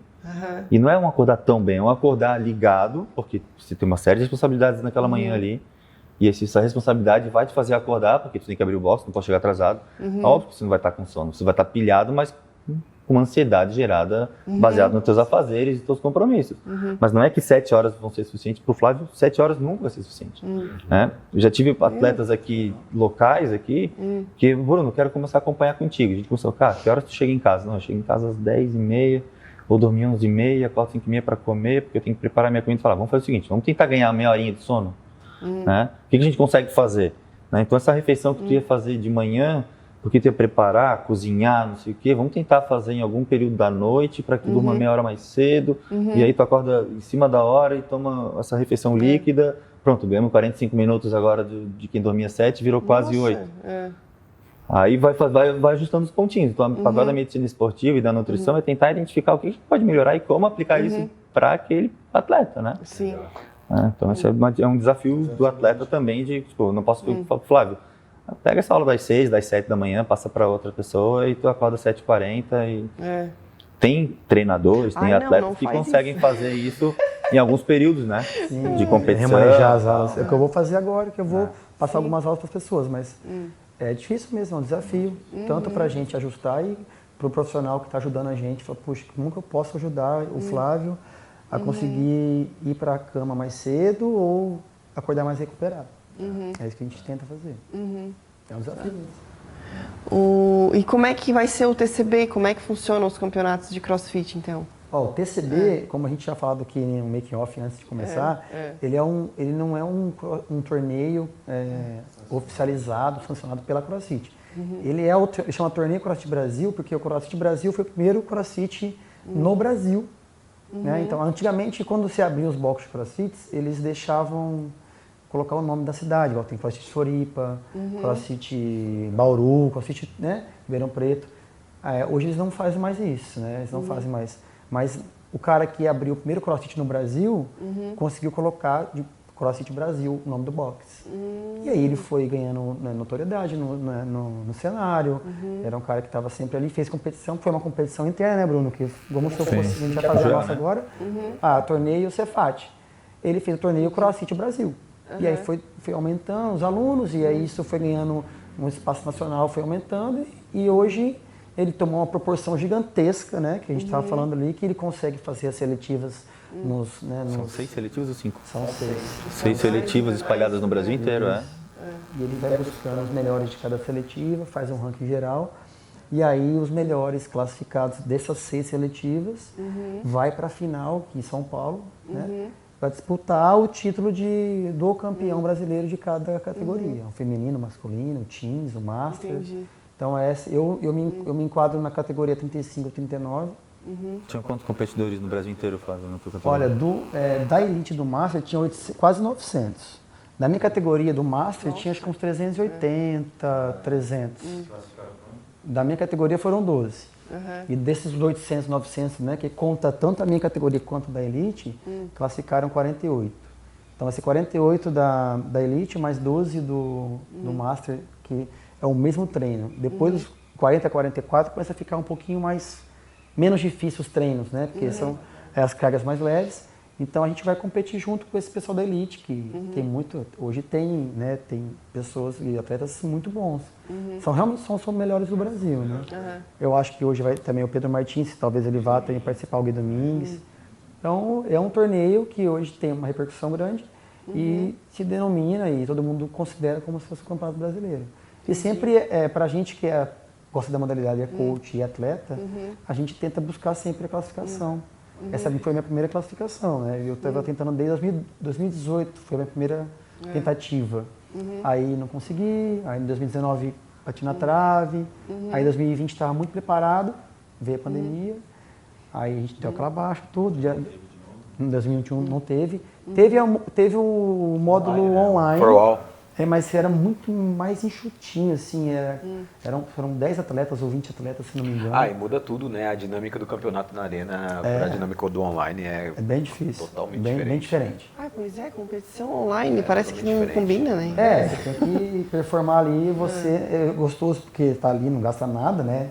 E não é um acordar tão bem, é um acordar ligado, porque você tem uma série de responsabilidades naquela manhã ali. E essa responsabilidade vai te fazer acordar, porque você tem que abrir o box, não pode chegar atrasado. Óbvio que você não vai estar com sono, você vai estar pilhado, mas com uma ansiedade gerada baseada nos teus afazeres e nos teus compromissos. Mas não é que 7 horas vão ser suficientes para o Flávio, 7 horas nunca vai ser suficiente. Né? Eu já tive atletas aqui, locais aqui, que, Bruno, quero começar a acompanhar contigo. A gente começou, cara, que horas tu chega em casa? Não, eu chego em casa às 10h30, vou dormir 11h30, acordo 5h30 para comer, porque eu tenho que preparar minha comida e falar, vamos fazer o seguinte, vamos tentar ganhar meia horinha de sono. Né? O que a gente consegue fazer? Né? Então essa refeição que tu ia fazer de manhã, porque tu ia preparar, cozinhar, não sei o quê, vamos tentar fazer em algum período da noite para que tu durma meia hora mais cedo, e aí tu acorda em cima da hora e toma essa refeição líquida, pronto, ganhamos 45 minutos agora de quem dormia 7, virou quase 8. Aí vai ajustando os pontinhos. Então, o papel da medicina esportiva e da nutrição é tentar identificar o que pode melhorar e como aplicar isso para aquele atleta, né? Sim. Então, esse é um desafio do atleta também, de, tipo, não posso falar pro Flávio, pega essa aula das 6, das 7 da manhã, passa para outra pessoa e tu acorda às 7h40 e... Tem treinadores, tem atletas que conseguem fazer isso em alguns períodos, né? Sim, de competição. remanejar as aulas. É o que eu vou fazer agora, que eu vou passar algumas aulas para as pessoas, mas é difícil mesmo, é um desafio. Tanto para a gente ajustar e para o profissional que está ajudando a gente. Fala, puxa, como que eu posso ajudar o Flávio a conseguir ir para a cama mais cedo ou acordar mais recuperado? É isso que a gente tenta fazer. É um desafio mesmo. E como é que vai ser o TCB? Como é que funcionam os campeonatos de CrossFit, então? Ó, o TCB, como a gente já falado aqui no making off antes de começar, ele não é um torneio oficializado, sancionado pela CrossFit. Ele chama Torneio CrossFit Brasil, porque o CrossFit Brasil foi o primeiro CrossFit no Brasil. Né? Então, antigamente, quando se abriam os boxes de CrossFit, eles deixavam colocar o nome da cidade, igual tem CrossFit Floripa, CrossFit Bauru, CrossFit, né, Ribeirão Preto. Hoje eles não fazem mais isso, né? Eles não fazem mais. Mas o cara que abriu o primeiro CrossFit no Brasil conseguiu colocar de CrossFit Brasil o nome do box. E aí ele foi ganhando notoriedade no cenário. Era um cara que estava sempre ali, fez competição. Foi uma competição interna, né, Bruno? Que como se eu fosse, a gente vai fazer a nossa agora. Torneio Cefat. Ele fez o torneio CrossFit Brasil. E aí foi aumentando os alunos, e aí isso foi ganhando um espaço nacional, foi aumentando, e hoje ele tomou uma proporção gigantesca, né, que a gente estava falando ali, que ele consegue fazer as seletivas São 6 seletivas ou 5? São 6. 6 seletivas espalhadas no Brasil inteiro, E ele vai buscando os melhores de cada seletiva, faz um ranking geral, e aí os melhores classificados dessas 6 seletivas vai para a final, aqui em São Paulo, né, para disputar o título do campeão brasileiro de cada categoria. O feminino, o masculino, o teens, o master. Entendi. Então eu me enquadro na categoria 35, 39. Tinha quantos competidores no Brasil inteiro, Flávio, na tua categoria? Olha, da elite do master tinha quase 900. Na minha categoria do master tinha acho que uns 380, 300. Da minha categoria foram 12. E desses 800, 900, né, que conta tanto a minha categoria quanto da elite, classificaram 48. Então vai ser 48 da elite mais 12 do master, que é o mesmo treino. Depois dos 40, 44 começa a ficar um pouquinho menos difícil os treinos, né, porque são as cargas mais leves. Então a gente vai competir junto com esse pessoal da elite, que tem muito, hoje tem pessoas e atletas muito bons. Realmente são os melhores do Brasil, né? Eu acho que hoje vai também o Pedro Martins, talvez ele vá também participar, o Gui Domingues. Então é um torneio que hoje tem uma repercussão grande e se denomina e todo mundo considera como se fosse o Campeonato Brasileiro. E sempre, para a gente que gosta da modalidade, é coach e atleta, a gente tenta buscar sempre a classificação. Essa foi a minha primeira classificação, né? Eu estava tentando desde 2018, foi a minha primeira tentativa. Aí não consegui, aí em 2019 bati na trave, aí em 2020 estava muito preparado, veio a pandemia, aí a gente deu aquela baixa, tudo. Em 2021 não teve. Teve o módulo online. For all. Mas era muito mais enxutinho, assim, foram 10 atletas ou 20 atletas, se não me engano. E muda tudo, né? A dinâmica do campeonato na arena para a dinâmica do online é bem difícil, totalmente bem diferente. Pois é, competição online, parece que não combina, né? Você tem que performar ali, é gostoso porque tá ali, não gasta nada, né?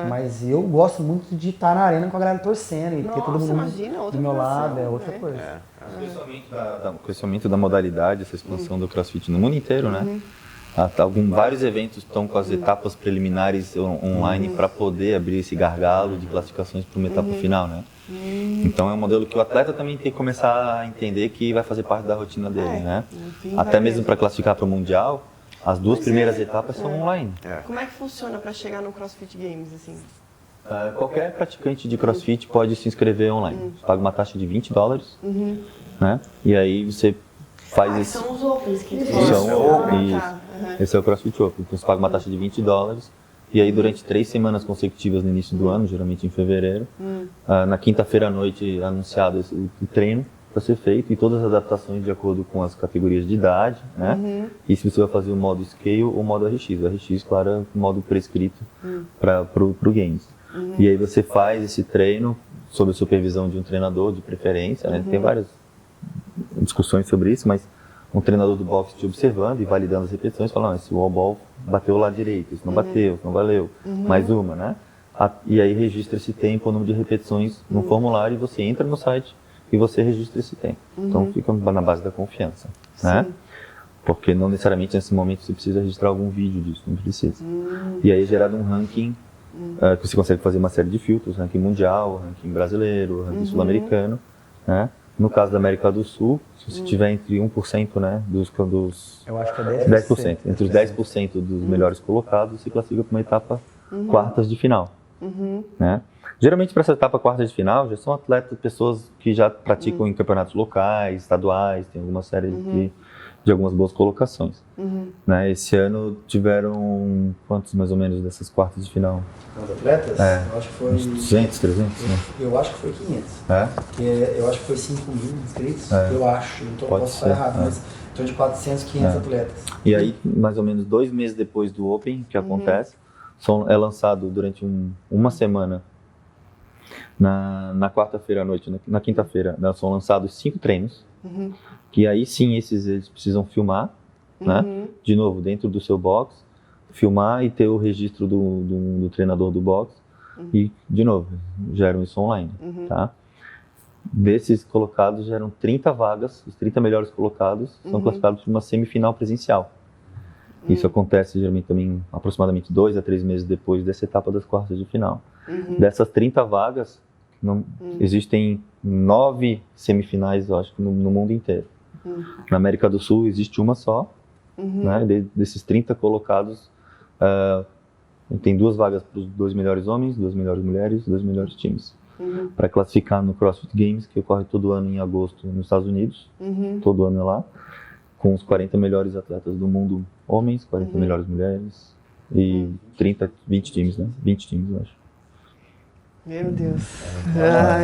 Mas eu gosto muito de estar na arena com a galera torcendo e ter todo mundo do meu lado, é outra coisa. O crescimento da modalidade, essa expansão do CrossFit no mundo inteiro, né? Vários eventos estão com as etapas preliminares online para poder abrir esse gargalo de classificações para uma etapa final, né? Então é um modelo que o atleta também tem que começar a entender que vai fazer parte da rotina dele, né? Até mesmo para classificar para o Mundial, as 2 primeiras etapas são online. Como é que funciona para chegar no CrossFit Games, assim? Qualquer praticante de CrossFit pode se inscrever online. Você paga uma taxa de $20, né? E aí você faz esse... São os Opens que Esse é o CrossFit Open. Então você paga uma taxa de $20 e aí durante 3 semanas consecutivas no início do ano, geralmente em fevereiro, na quinta-feira à noite é anunciado o treino para ser feito e todas as adaptações de acordo com as categorias de idade, né? E se você vai fazer o modo Scale ou o modo RX. O RX, claro, é o modo prescrito para o Games. E aí você faz esse treino sob a supervisão de um treinador de preferência, né? Tem várias discussões sobre isso, mas um treinador do boxe te observando e validando as repetições, falando, esse wall ball bateu o lado direito, isso não bateu, isso não valeu, mais uma, né? E aí registra esse tempo, o número de repetições no formulário e você entra no site e você registra esse tempo. Então fica na base da confiança, né? Porque não necessariamente nesse momento você precisa registrar algum vídeo disso, não precisa. E aí é gerado um ranking que você consegue fazer uma série de filtros, ranking mundial, ranking brasileiro, ranking sul-americano, né? No caso da América do Sul, se você tiver entre 1%, né, dos eu acho que é 10%, entre os 10% dos melhores colocados, se classifica para uma etapa quartas de final, né? Geralmente para essa etapa quartas de final já são atletas, pessoas que já praticam em campeonatos locais, estaduais, tem alguma série de algumas boas colocações. Né? Esse ano tiveram quantos mais ou menos dessas quartas de final? Os atletas? Eu acho que foi... Uns 200, 300? Né? Eu acho que foi 500. Porque eu acho que foi 5 mil inscritos, eu acho. Não posso estar errado, mas em torno de 400, 500 atletas. E aí, mais ou menos 2 meses depois do Open, que acontece, é lançado durante uma semana, na quarta-feira à noite, na quinta-feira, são lançados 5 treinos, que aí sim eles precisam filmar, né? De novo, dentro do seu box, filmar e ter o registro do treinador do box e, de novo, geram isso online, tá? Desses colocados, geram 30 vagas, os 30 melhores colocados são classificados para uma semifinal presencial. Isso acontece geralmente também aproximadamente 2 a 3 meses depois dessa etapa das quartas de final. Dessas 30 vagas, existem 9 semifinais, eu acho, no mundo inteiro. Na América do Sul existe uma só, né? Desses 30 colocados, tem 2 vagas para os 2 melhores homens, 2 melhores mulheres, 2 melhores times. Para classificar no CrossFit Games, que ocorre todo ano em agosto nos Estados Unidos, todo ano é lá, com os 40 melhores atletas do mundo homens, 40 melhores mulheres e 20 times, né? 20 times, eu acho. Meu Deus.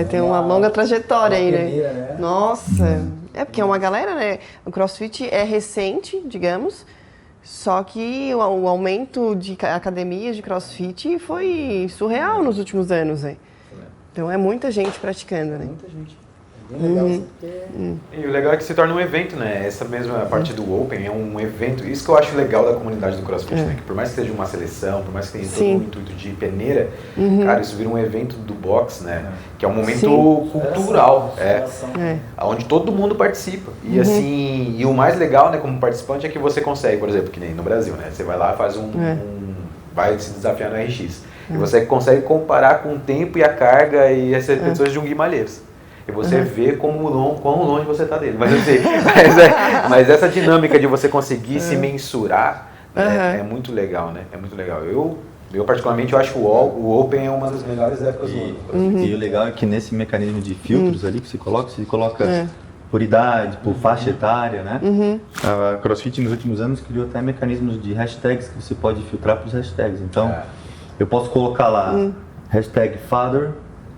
Tem uma longa trajetória aí, né? Nossa. É porque é uma galera, né? O CrossFit é recente, digamos, só que o aumento de academias de CrossFit foi surreal nos últimos anos, né? Então é muita gente praticando, né? Muita gente. Bem legal E o legal é que se torna um evento, né? Essa mesma parte do Open é um evento. Isso que eu acho legal da comunidade do CrossFit, né? Que por mais que seja uma seleção, por mais que tenha todo um intuito de peneira, cara, isso vira um evento do boxe, né? Que é um momento cultural, onde todo mundo participa. E assim, e o mais legal, né, como participante, é que você consegue, por exemplo, que nem no Brasil, né? Você vai lá, faz vai se desafiar no RX. E você consegue comparar com o tempo e a carga e as repetições de um Guimarães. E você vê quão longe você está dele. Mas essa dinâmica de você conseguir se mensurar é muito legal, né? É muito legal. Eu particularmente, eu acho que o Open é uma das melhores épocas do ano. E o legal é que nesse mecanismo de filtros ali que você coloca por idade, por faixa etária, né? A CrossFit nos últimos anos criou até mecanismos de hashtags que você pode filtrar para os hashtags. Então, eu posso colocar lá hashtag father,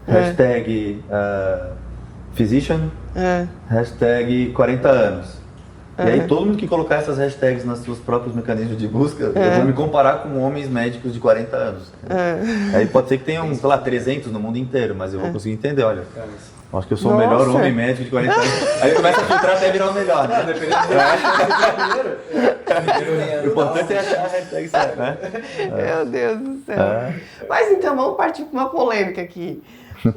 hashtag physician, hashtag 40 anos. E aí todo mundo que colocar essas hashtags nos seus próprios mecanismos de busca, eu vou me comparar com homens médicos de 40 anos. Aí pode ser que tenham, sei lá, 300 no mundo inteiro, mas eu vou conseguir entender, olha, acho que eu sou o melhor homem médico de 40 anos. Aí começa a filtrar até virar o melhor, né? O importante é achar a hashtag certa, né? Meu Deus do céu. Mas então vamos partir para uma polêmica aqui.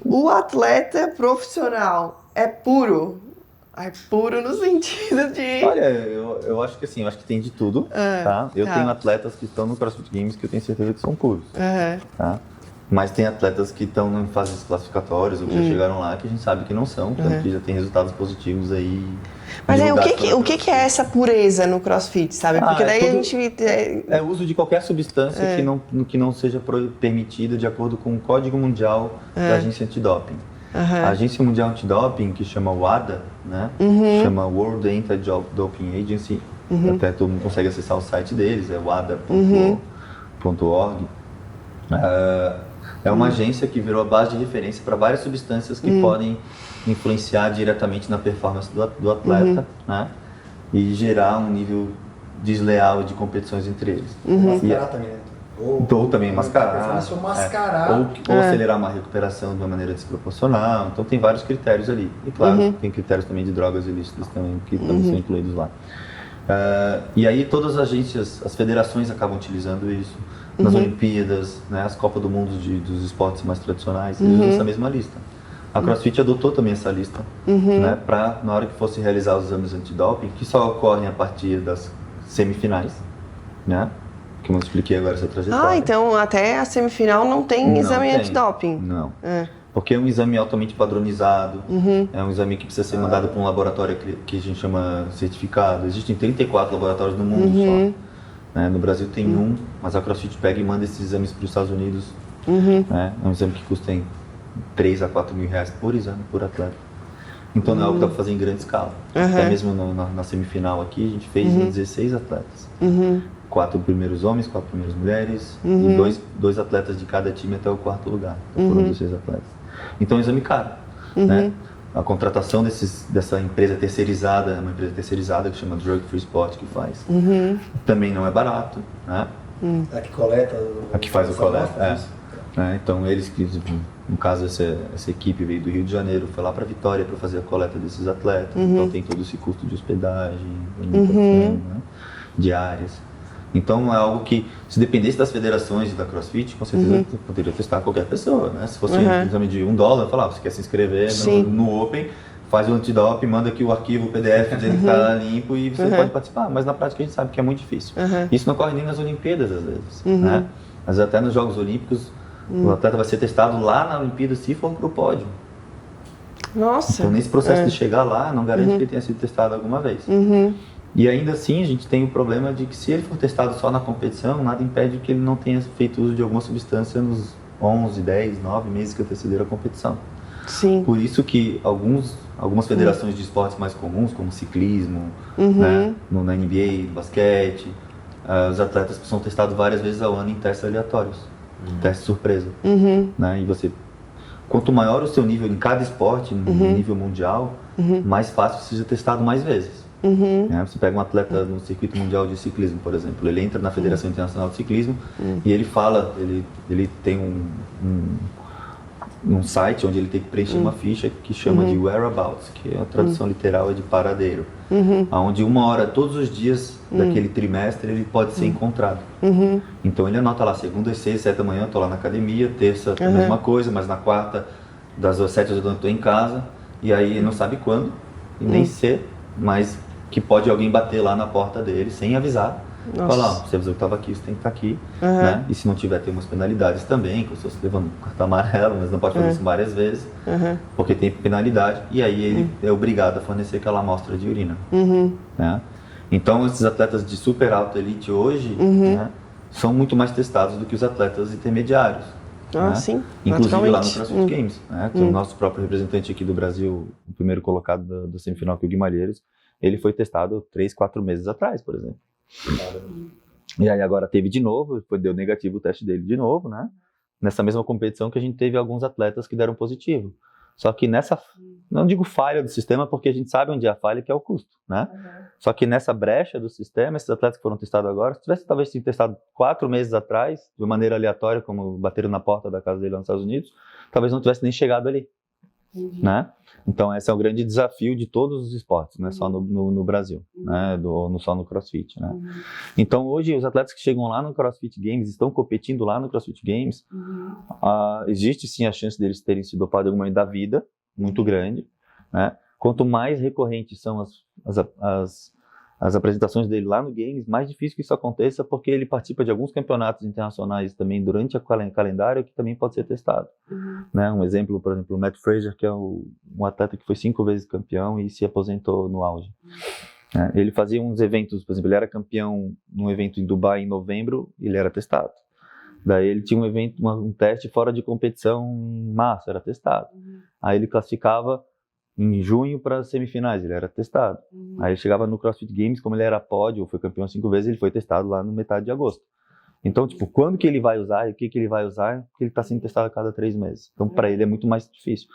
O atleta profissional é puro? É puro no sentido de... Olha, eu acho que assim, eu acho que tem de tudo, tá? Eu tenho atletas que estão no CrossFit Games que eu tenho certeza que são puros, tá? Mas tem atletas que estão em fases classificatórias ou que já chegaram lá que a gente sabe que não são, tanto que já tem resultados positivos aí. Mas aí, o que é essa pureza no CrossFit, sabe? Porque daí a gente... É o uso de qualquer substância que não seja permitida de acordo com o Código Mundial da Agência Antidoping. A Agência Mundial Antidoping, que chama WADA, né? Chama World Anti-Doping Agency, até todo mundo consegue acessar o site deles, é wada.org. É uma agência que virou a base de referência para várias substâncias que podem influenciar diretamente na performance do atleta, né? E gerar um nível desleal de competições entre eles. Mascarar também, né? Ou também mascarar. Ou acelerar uma recuperação de uma maneira desproporcional. Então tem vários critérios ali. E claro, tem critérios também de drogas ilícitas também, que também são incluídos lá. E aí todas as agências, as federações acabam utilizando isso. Nas Olimpíadas, né, as Copas do Mundo dos esportes mais tradicionais, eles usam essa mesma lista. A CrossFit adotou também essa lista, né, para na hora que fosse realizar os exames antidoping, que só ocorrem a partir das semifinais, né? Que eu expliquei agora essa trajetória. Então até a semifinal não tem exame antidoping? Não. Porque é um exame altamente padronizado, é um exame que precisa ser mandado para um laboratório que a gente chama certificado. Existem 34 laboratórios no mundo só. Né? No Brasil tem um, mas a CrossFit pega e manda esses exames para os Estados Unidos. Né? É um exame que custa 3 a 4 mil reais por exame, por atleta. Então não é algo que dá para fazer em grande escala. Até mesmo na semifinal aqui, a gente fez 16 atletas. 4 primeiros homens, 4 primeiras mulheres e dois atletas de cada time até o 4º lugar. Então foram 16 atletas. Então é um exame caro. Né? A contratação dessa empresa terceirizada, é uma empresa terceirizada que chama Drug Free Sport que faz. Também não é barato. Né? A que coleta? A que faz o coleta, Então eles que, no caso essa equipe veio do Rio de Janeiro, foi lá para Vitória para fazer a coleta desses atletas. Então tem todo esse custo de hospedagem, alimentação, né? Diárias. Então é algo que, se dependesse das federações e da CrossFit, com certeza poderia testar qualquer pessoa, né? Se fosse um exame de $1, eu falava, você quer se inscrever no Open, faz o antidoping, manda aqui o arquivo, o PDF, dizendo que está limpo e você pode participar. Mas na prática a gente sabe que é muito difícil. Isso não ocorre nem nas Olimpíadas às vezes, né? Às vezes até nos Jogos Olímpicos, o atleta vai ser testado lá na Olimpíada se for para o pódio. Nossa! Então nesse processo de chegar lá, não garante que ele tenha sido testado alguma vez. E ainda assim a gente tem o problema de que se ele for testado só na competição, nada impede que ele não tenha feito uso de alguma substância nos 11, 10, 9 meses que antecederam a competição. Sim. Por isso que algumas federações de esportes mais comuns, como ciclismo, né, na NBA, no basquete, os atletas são testados várias vezes ao ano em testes aleatórios, testes surpresa. Né, e você, quanto maior o seu nível em cada esporte, no nível mundial, mais fácil seja testado mais vezes. Né? Você pega um atleta no circuito mundial de ciclismo, por exemplo, ele entra na Federação Internacional de Ciclismo e ele fala, ele tem um site onde ele tem que preencher uma ficha que chama de whereabouts, que a tradução literal é de paradeiro, onde 1 hora todos os dias daquele trimestre ele pode ser encontrado. Então ele anota lá, segunda às 6, 7 da manhã eu estou lá na academia, terça a mesma coisa, mas na quarta das 7 às 8 eu estou em casa, e aí ele não sabe quando e nem se, mas que pode alguém bater lá na porta dele sem avisar. Falar, você avisou que estava aqui, você tem que estar aqui. Né? E se não tiver, tem umas penalidades também, que você levando um cartão amarelo, mas não pode fazer isso várias vezes, porque tem penalidade, e aí ele é obrigado a fornecer aquela amostra de urina. Né? Então esses atletas de super alta elite hoje, né, são muito mais testados do que os atletas intermediários. Né? Sim, inclusive lá no CrossFit Games. Né? Tem o nosso próprio representante aqui do Brasil, o primeiro colocado da semifinal, que é o Gui Malheiros, ele foi testado 3, 4 meses atrás, por exemplo. E aí agora teve de novo, deu negativo o teste dele de novo, né? Nessa mesma competição que a gente teve alguns atletas que deram positivo. Só que nessa, não digo falha do sistema, porque a gente sabe onde é a falha, que é o custo, né? Só que nessa brecha do sistema, esses atletas que foram testados agora, se tivesse talvez sido testado 4 meses atrás, de maneira aleatória, como bateram na porta da casa dele lá nos Estados Unidos, talvez não tivesse nem chegado ali. Né? Então esse é o grande desafio de todos os esportes, não é só no Brasil, né? Só no CrossFit, né? Então hoje os atletas que chegam lá no CrossFit Games, estão competindo lá no CrossFit Games, existe sim a chance deles terem se dopado em algum momento da vida, muito grande, né? Quanto mais recorrentes são as apresentações dele lá no Games, mais difícil que isso aconteça, porque ele participa de alguns campeonatos internacionais também durante o calendário, que também pode ser testado. Né? Um exemplo, por exemplo, o Matt Fraser, que é um atleta que foi 5 vezes campeão e se aposentou no auge. Ele fazia uns eventos, por exemplo, ele era campeão num evento em Dubai em novembro, ele era testado. Daí ele tinha um teste fora de competição em março, era testado. Aí ele classificava em junho para as semifinais, ele era testado. Aí ele chegava no CrossFit Games, como ele era pódio, foi campeão 5 vezes, ele foi testado lá no metade de agosto. Então, tipo, quando que ele vai usar e o que ele vai usar, porque ele está sendo testado a cada 3 meses. Então, para ele é muito mais difícil.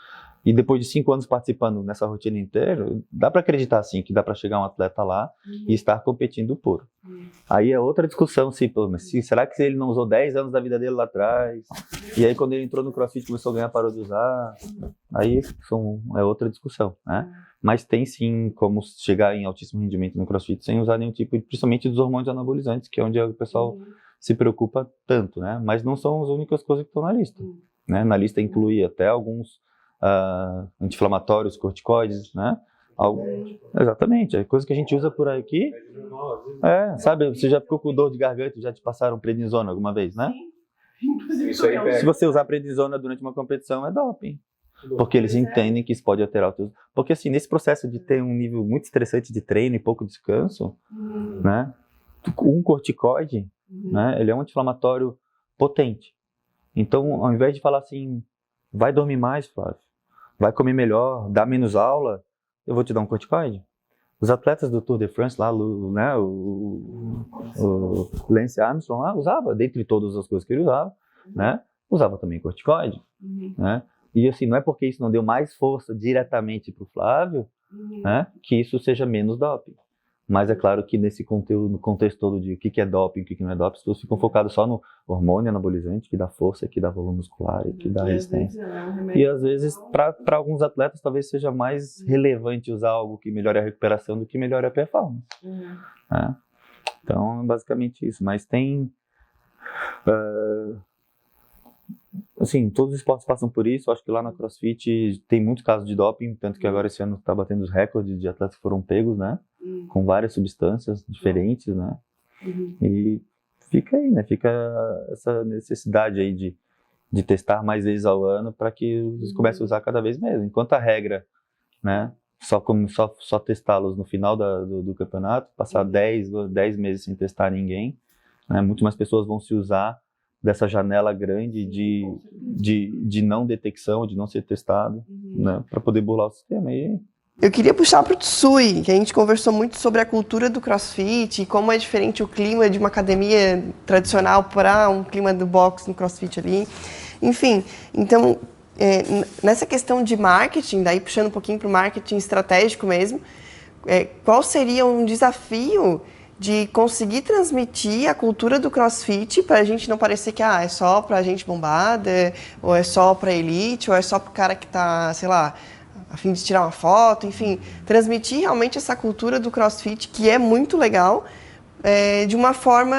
E depois de 5 anos participando nessa rotina inteira, dá para acreditar, sim, que dá para chegar um atleta lá e estar competindo puro. Aí é outra discussão, mas será que ele não usou 10 anos da vida dele lá atrás? E aí, quando ele entrou no CrossFit, começou a ganhar, parou de usar? Aí é outra discussão, né? Mas tem, sim, como chegar em altíssimo rendimento no CrossFit sem usar nenhum tipo, principalmente dos hormônios anabolizantes, que é onde o pessoal se preocupa tanto, né? Mas não são as únicas coisas que estão na lista. Né? Na lista inclui até alguns anti-inflamatórios, corticoides, né? Exatamente, é coisa que a gente usa por aqui. Sabe, você já ficou com dor de garganta, já te passaram prednisona alguma vez, né? Isso aí pega. Se você usar prednisona durante uma competição, é doping. Porque eles entendem que isso pode alterar o teu... Porque assim, nesse processo de ter um nível muito estressante de treino e pouco descanso, né? Um corticoide, né? Ele é um anti-inflamatório potente. Então, ao invés de falar assim, vai dormir mais, Flávio, vai comer melhor, dá menos aula, eu vou te dar um corticoide. Os atletas do Tour de France lá, né, o Lance Armstrong lá usava, dentre todas as coisas que ele usava, né, usava também corticoide, né? E assim, não é porque isso não deu mais força diretamente para o Flávio, né, que isso seja menos doping. Mas é claro que nesse conteúdo, no contexto todo de o que é doping, o que não é doping, as pessoas ficam focadas só no hormônio anabolizante, que dá força, que dá volume muscular, que dá resistência. E às vezes, para alguns atletas, talvez seja mais relevante usar algo que melhore a recuperação do que melhore a performance. Né? Então, é basicamente isso. Mas tem... assim, todos os esportes passam por isso. Acho que lá na CrossFit tem muitos casos de doping, tanto que agora esse ano está batendo os recordes de atletas que foram pegos, né? Com várias substâncias diferentes, né? E fica aí, né? Fica essa necessidade aí de testar mais vezes ao ano para que eles comecem a usar cada vez mais. Enquanto a regra, né? Só testá-los no final do campeonato, passar 10 meses sem testar ninguém, né? Muito mais pessoas vão se usar dessa janela grande de não detecção, de não ser testado, né, para poder burlar o sistema. Eu queria puxar para o Tsui, que a gente conversou muito sobre a cultura do CrossFit, como é diferente o clima de uma academia tradicional para um clima do boxe no CrossFit ali. Enfim, então, nessa questão de marketing, daí puxando um pouquinho para o marketing estratégico mesmo, qual seria um desafio de conseguir transmitir a cultura do CrossFit para a gente não parecer que é só para a gente bombada, ou é só para elite, ou é só para o cara que está, sei lá, a fim de tirar uma foto, enfim, transmitir realmente essa cultura do CrossFit, que é muito legal, de uma forma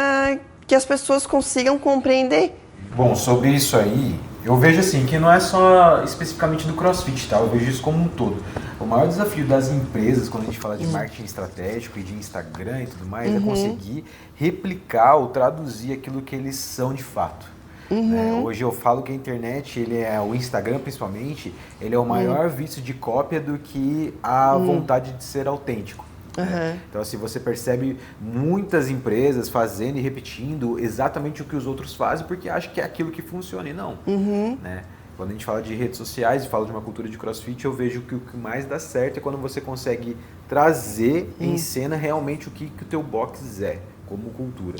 que as pessoas consigam compreender. Bom, sobre isso aí, eu vejo assim, que não é só especificamente do CrossFit, tá? Eu vejo isso como um todo. O maior desafio das empresas, quando a gente fala de marketing estratégico e de Instagram e tudo mais, é conseguir replicar ou traduzir aquilo que eles são de fato. Hoje eu falo que a internet, o Instagram principalmente, ele é o maior vício de cópia do que a vontade de ser autêntico. Então assim, você percebe muitas empresas fazendo e repetindo exatamente o que os outros fazem porque acham que é aquilo que funciona e não. Né? Quando a gente fala de redes sociais e fala de uma cultura de CrossFit, eu vejo que o que mais dá certo é quando você consegue trazer em cena realmente o que o teu box é como cultura.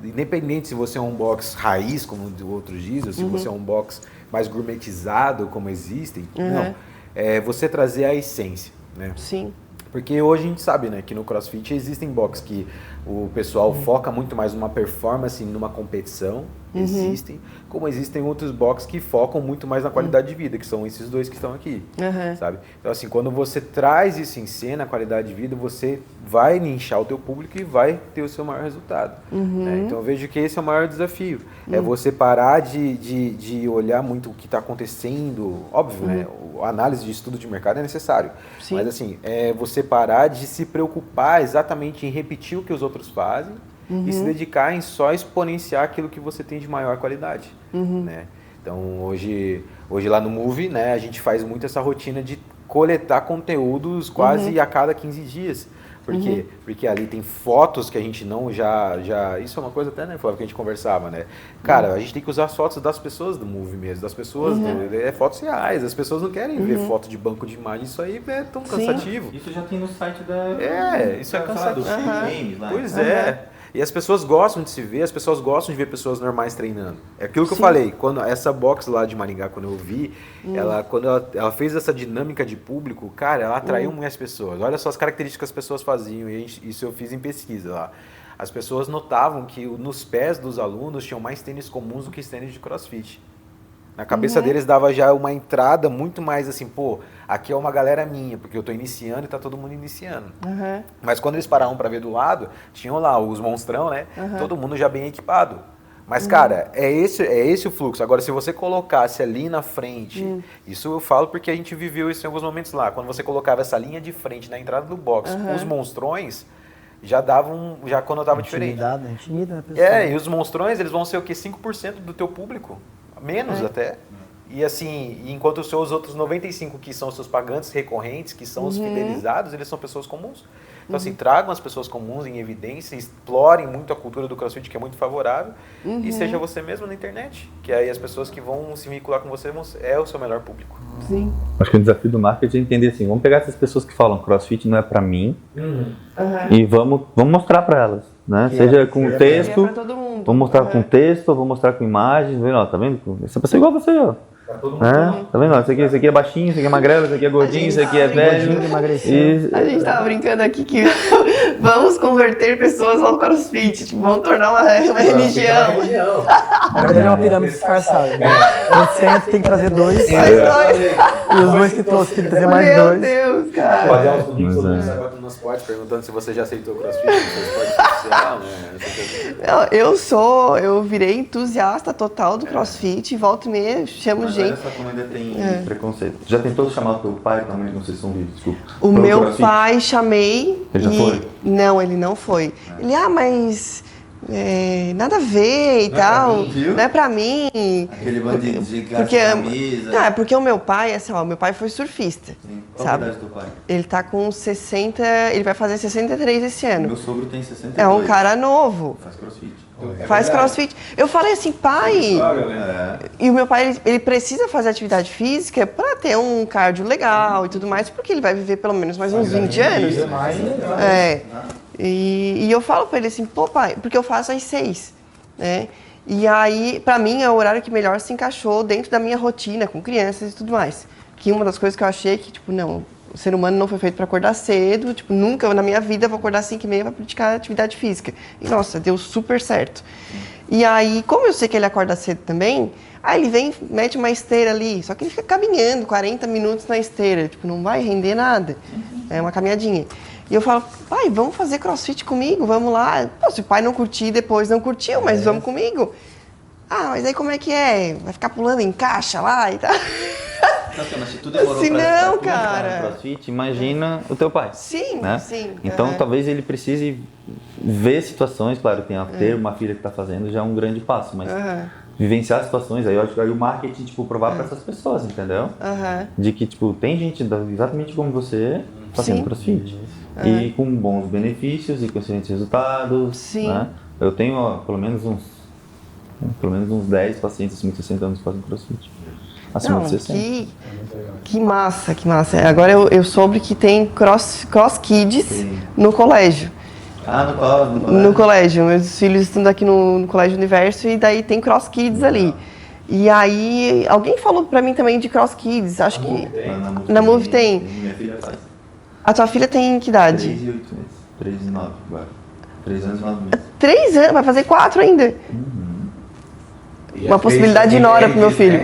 Independente se você é um box raiz, como outros dizem, ou se você é um box mais gourmetizado, como existem, não. É você trazer a essência, né? Sim. Porque hoje a gente sabe, né, que no CrossFit existem boxes que o pessoal foca muito mais numa performance, numa competição, existem, como existem outros boxes que focam muito mais na qualidade de vida, que são esses dois que estão aqui, sabe? Então assim, quando você traz isso em cena, a qualidade de vida, você vai nichar o teu público e vai ter o seu maior resultado. Né? Então eu vejo que esse é o maior desafio, é você parar de olhar muito o que está acontecendo, óbvio, né? A análise de estudo de mercado é necessário, mas assim, é você parar de se preocupar exatamente em repetir o que os outros fazem e se dedicar em só exponenciar aquilo que você tem de maior qualidade, né? Então hoje lá no Move, né, a gente faz muito essa rotina de coletar conteúdos quase a cada 15 dias. Por quê? Porque ali tem fotos que a gente não isso é uma coisa até, né, Flávio, que a gente conversava, né? Cara, a gente tem que usar as fotos das pessoas do Move mesmo, das pessoas, fotos reais. As pessoas não querem ver foto de banco de imagem, isso aí é tão cansativo. Isso já tem no site da... Isso é cansativo. Games, lá. Pois é. E as pessoas gostam de se ver, as pessoas gostam de ver pessoas normais treinando. É aquilo que eu falei, quando essa box lá de Maringá, quando eu vi, quando ela fez essa dinâmica de público, cara, ela atraiu muitas pessoas. Olha só as características que as pessoas faziam, e isso eu fiz em pesquisa lá. As pessoas notavam que nos pés dos alunos tinham mais tênis comuns do que tênis de CrossFit. Na cabeça deles dava já uma entrada muito mais assim, pô, aqui é uma galera minha, porque eu tô iniciando e tá todo mundo iniciando. Mas quando eles paravam para ver do lado, tinham lá os monstrão, né? Todo mundo já bem equipado. Mas, cara, é esse o fluxo. Agora, se você colocasse ali na frente, isso eu falo porque a gente viveu isso em alguns momentos lá, quando você colocava essa linha de frente na entrada do box, os monstrões já conotava diferente. Intimida a pessoa. E os monstrões, eles vão ser o quê? 5% do teu público? Menos até. E assim, enquanto os outros 95 que são os seus pagantes recorrentes, que são os fidelizados, eles são pessoas comuns. Então, assim, tragam as pessoas comuns em evidência, explorem muito a cultura do CrossFit, que é muito favorável, e seja você mesmo na internet, que aí as pessoas que vão se vincular com você é o seu melhor público. Sim. Acho que o desafio do marketing é entender assim, vamos pegar essas pessoas que falam CrossFit não é pra mim, e vamos mostrar pra elas, né? Seja com texto, vamos mostrar com texto, vamos mostrar com imagens, tá vendo? Essa pessoa é igual a você, ó. Tá vendo? Esse aqui é baixinho, esse aqui é magrelo, esse aqui é gordinho, esse aqui é velho. A gente tava brincando aqui que vamos converter pessoas ao CrossFit, tipo, vamos tornar uma religião. Na verdade é uma pirâmide disfarçada. No centro tem que trazer 2. E os 2 que trouxe tem que trazer mais 2. Meu Deus, cara. Fazer uns vídeos sobre isso agora no nosso esporte, perguntando se você já aceitou o CrossFit, se é esporte oficial, Não, eu virei entusiasta total do CrossFit, volta e meia, chamo gente. Olha só como ainda tem preconceito. Já tentou chamar o teu pai também? Não sei se são vídeos, desculpa. O meu pai chamei. Ele já foi? Não, ele não foi. Ele, mas nada a ver e tal. Não é pra mim. Aquele bandido de camisa. Não, é porque o meu pai, assim, meu pai foi surfista. Sim. Qual sabe? a idade do teu pai? Ele tá com 60, ele vai fazer 63 esse ano. Meu sogro tem 62. É um cara novo. Faz CrossFit. Faz CrossFit. Eu falei assim, pai. E o meu pai, ele precisa fazer atividade física para ter um cardio legal e tudo mais, porque ele vai viver pelo menos mais uns 20 anos. E eu falo para ele assim, pô, pai, porque eu faço às 6, né? E aí, para mim, é o horário que melhor se encaixou dentro da minha rotina, com crianças e tudo mais. Que uma das coisas que eu achei que, tipo, não, o ser humano não foi feito para acordar cedo, tipo, nunca na minha vida eu vou acordar às 5h30 para praticar atividade física. E, nossa, deu super certo. E aí, como eu sei que ele acorda cedo também, aí ele vem, mete uma esteira ali, só que ele fica caminhando 40 minutos na esteira, tipo, não vai render nada, é uma caminhadinha. E eu falo, pai, vamos fazer CrossFit comigo, vamos lá. Pô, se o pai não curtir, depois não curtiu, mas vamos comigo. Ah, mas aí como é que é? Vai ficar pulando em caixa lá e tal? Nossa, mas se tu demorou assim, pra não, cara. no CrossFit, imagina o teu pai. Sim, né? sim. Então talvez ele precise ver situações, claro, ter uma filha que está fazendo já é um grande passo, mas vivenciar situações, aí eu acho que aí o marketing, tipo, provar para essas pessoas, entendeu? De que, tipo, tem gente exatamente como você fazendo CrossFit. E com bons benefícios e com excelentes resultados. Sim. Né? Eu tenho ó, pelo menos uns 10 pacientes acima de 60 anos que fazem CrossFit. Acima de 60. Que massa, que massa. Agora eu soube que tem Cross Kids no colégio. Ah, no colégio? No colégio. Meus filhos estudam aqui no Colégio Universo e daí tem Cross Kids ali. E aí, alguém falou pra mim também de Cross Kids, acho que na Move tem. Minha filha faz. A tua filha tem que idade? 3 e 8 meses. 3 e 9 agora. 3 anos e 9 meses. 3 anos? Vai fazer 4 ainda? Uma possibilidade de nora pro meu filho.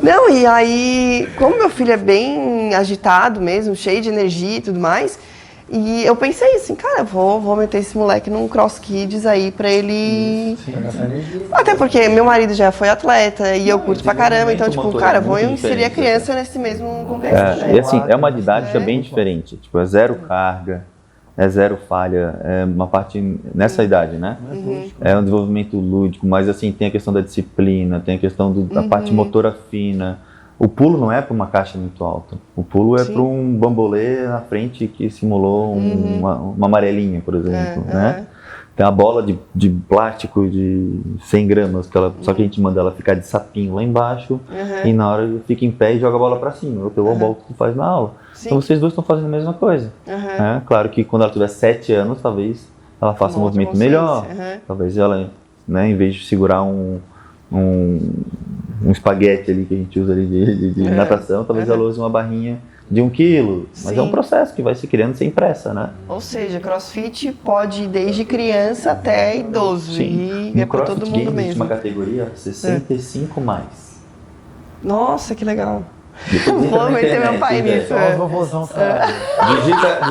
Não, e aí, como meu filho é bem agitado mesmo, cheio de energia e tudo mais, e eu pensei assim, cara, vou meter esse moleque num Cross Kids aí pra ele... Até porque meu marido já foi atleta e eu curto pra caramba, então tipo, cara, vou inserir a criança nesse mesmo contexto. E assim, é uma didática bem diferente, tipo, é zero carga, é zero falha, é uma parte nessa idade, né? É um desenvolvimento lúdico, mas assim, tem a questão da disciplina, tem a questão da parte motora fina. O pulo não é para uma caixa muito alta, o pulo é para um bambolê na frente que simulou uma amarelinha, por exemplo, né? Tem uma bola de plástico de 100 gramas, só que a gente manda ela ficar de sapinho lá embaixo e na hora fica em pé e joga a bola para cima, é o teu ball que tu faz na aula. Então vocês dois estão fazendo a mesma coisa. Né? Claro que quando ela tiver 7 anos, talvez ela faça um movimento melhor, talvez ela, né, em vez de segurar um espaguete ali que a gente usa ali de natação, talvez ela use uma barrinha de 1 quilo, mas é um processo que vai se criando sem pressa, né? Ou seja, CrossFit pode ir desde criança até idoso. Sim. E é para todo mundo mesmo. Existe uma categoria 65 mais. Nossa, que legal. Vou meter meu pai nisso. Só os vovôzão, sabe?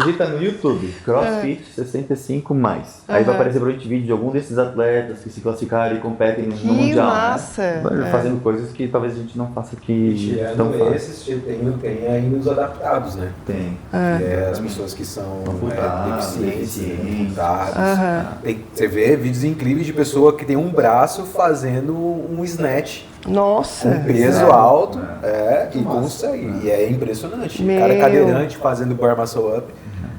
Digita no YouTube, CrossFit 65+. Aí vai aparecer pra gente vídeo de algum desses atletas que se classificaram e competem no Mundial. Massa! Né? Fazendo coisas que talvez a gente não faça aqui tão fácil. Esses tem ainda os adaptados, né? Tem. As pessoas que são deficientes, amputadas. Você vê vídeos incríveis de pessoa que tem um braço fazendo um snatch. Nossa! Um peso alto, e consegue. E é impressionante. O cara cadeirante fazendo bar muscle up.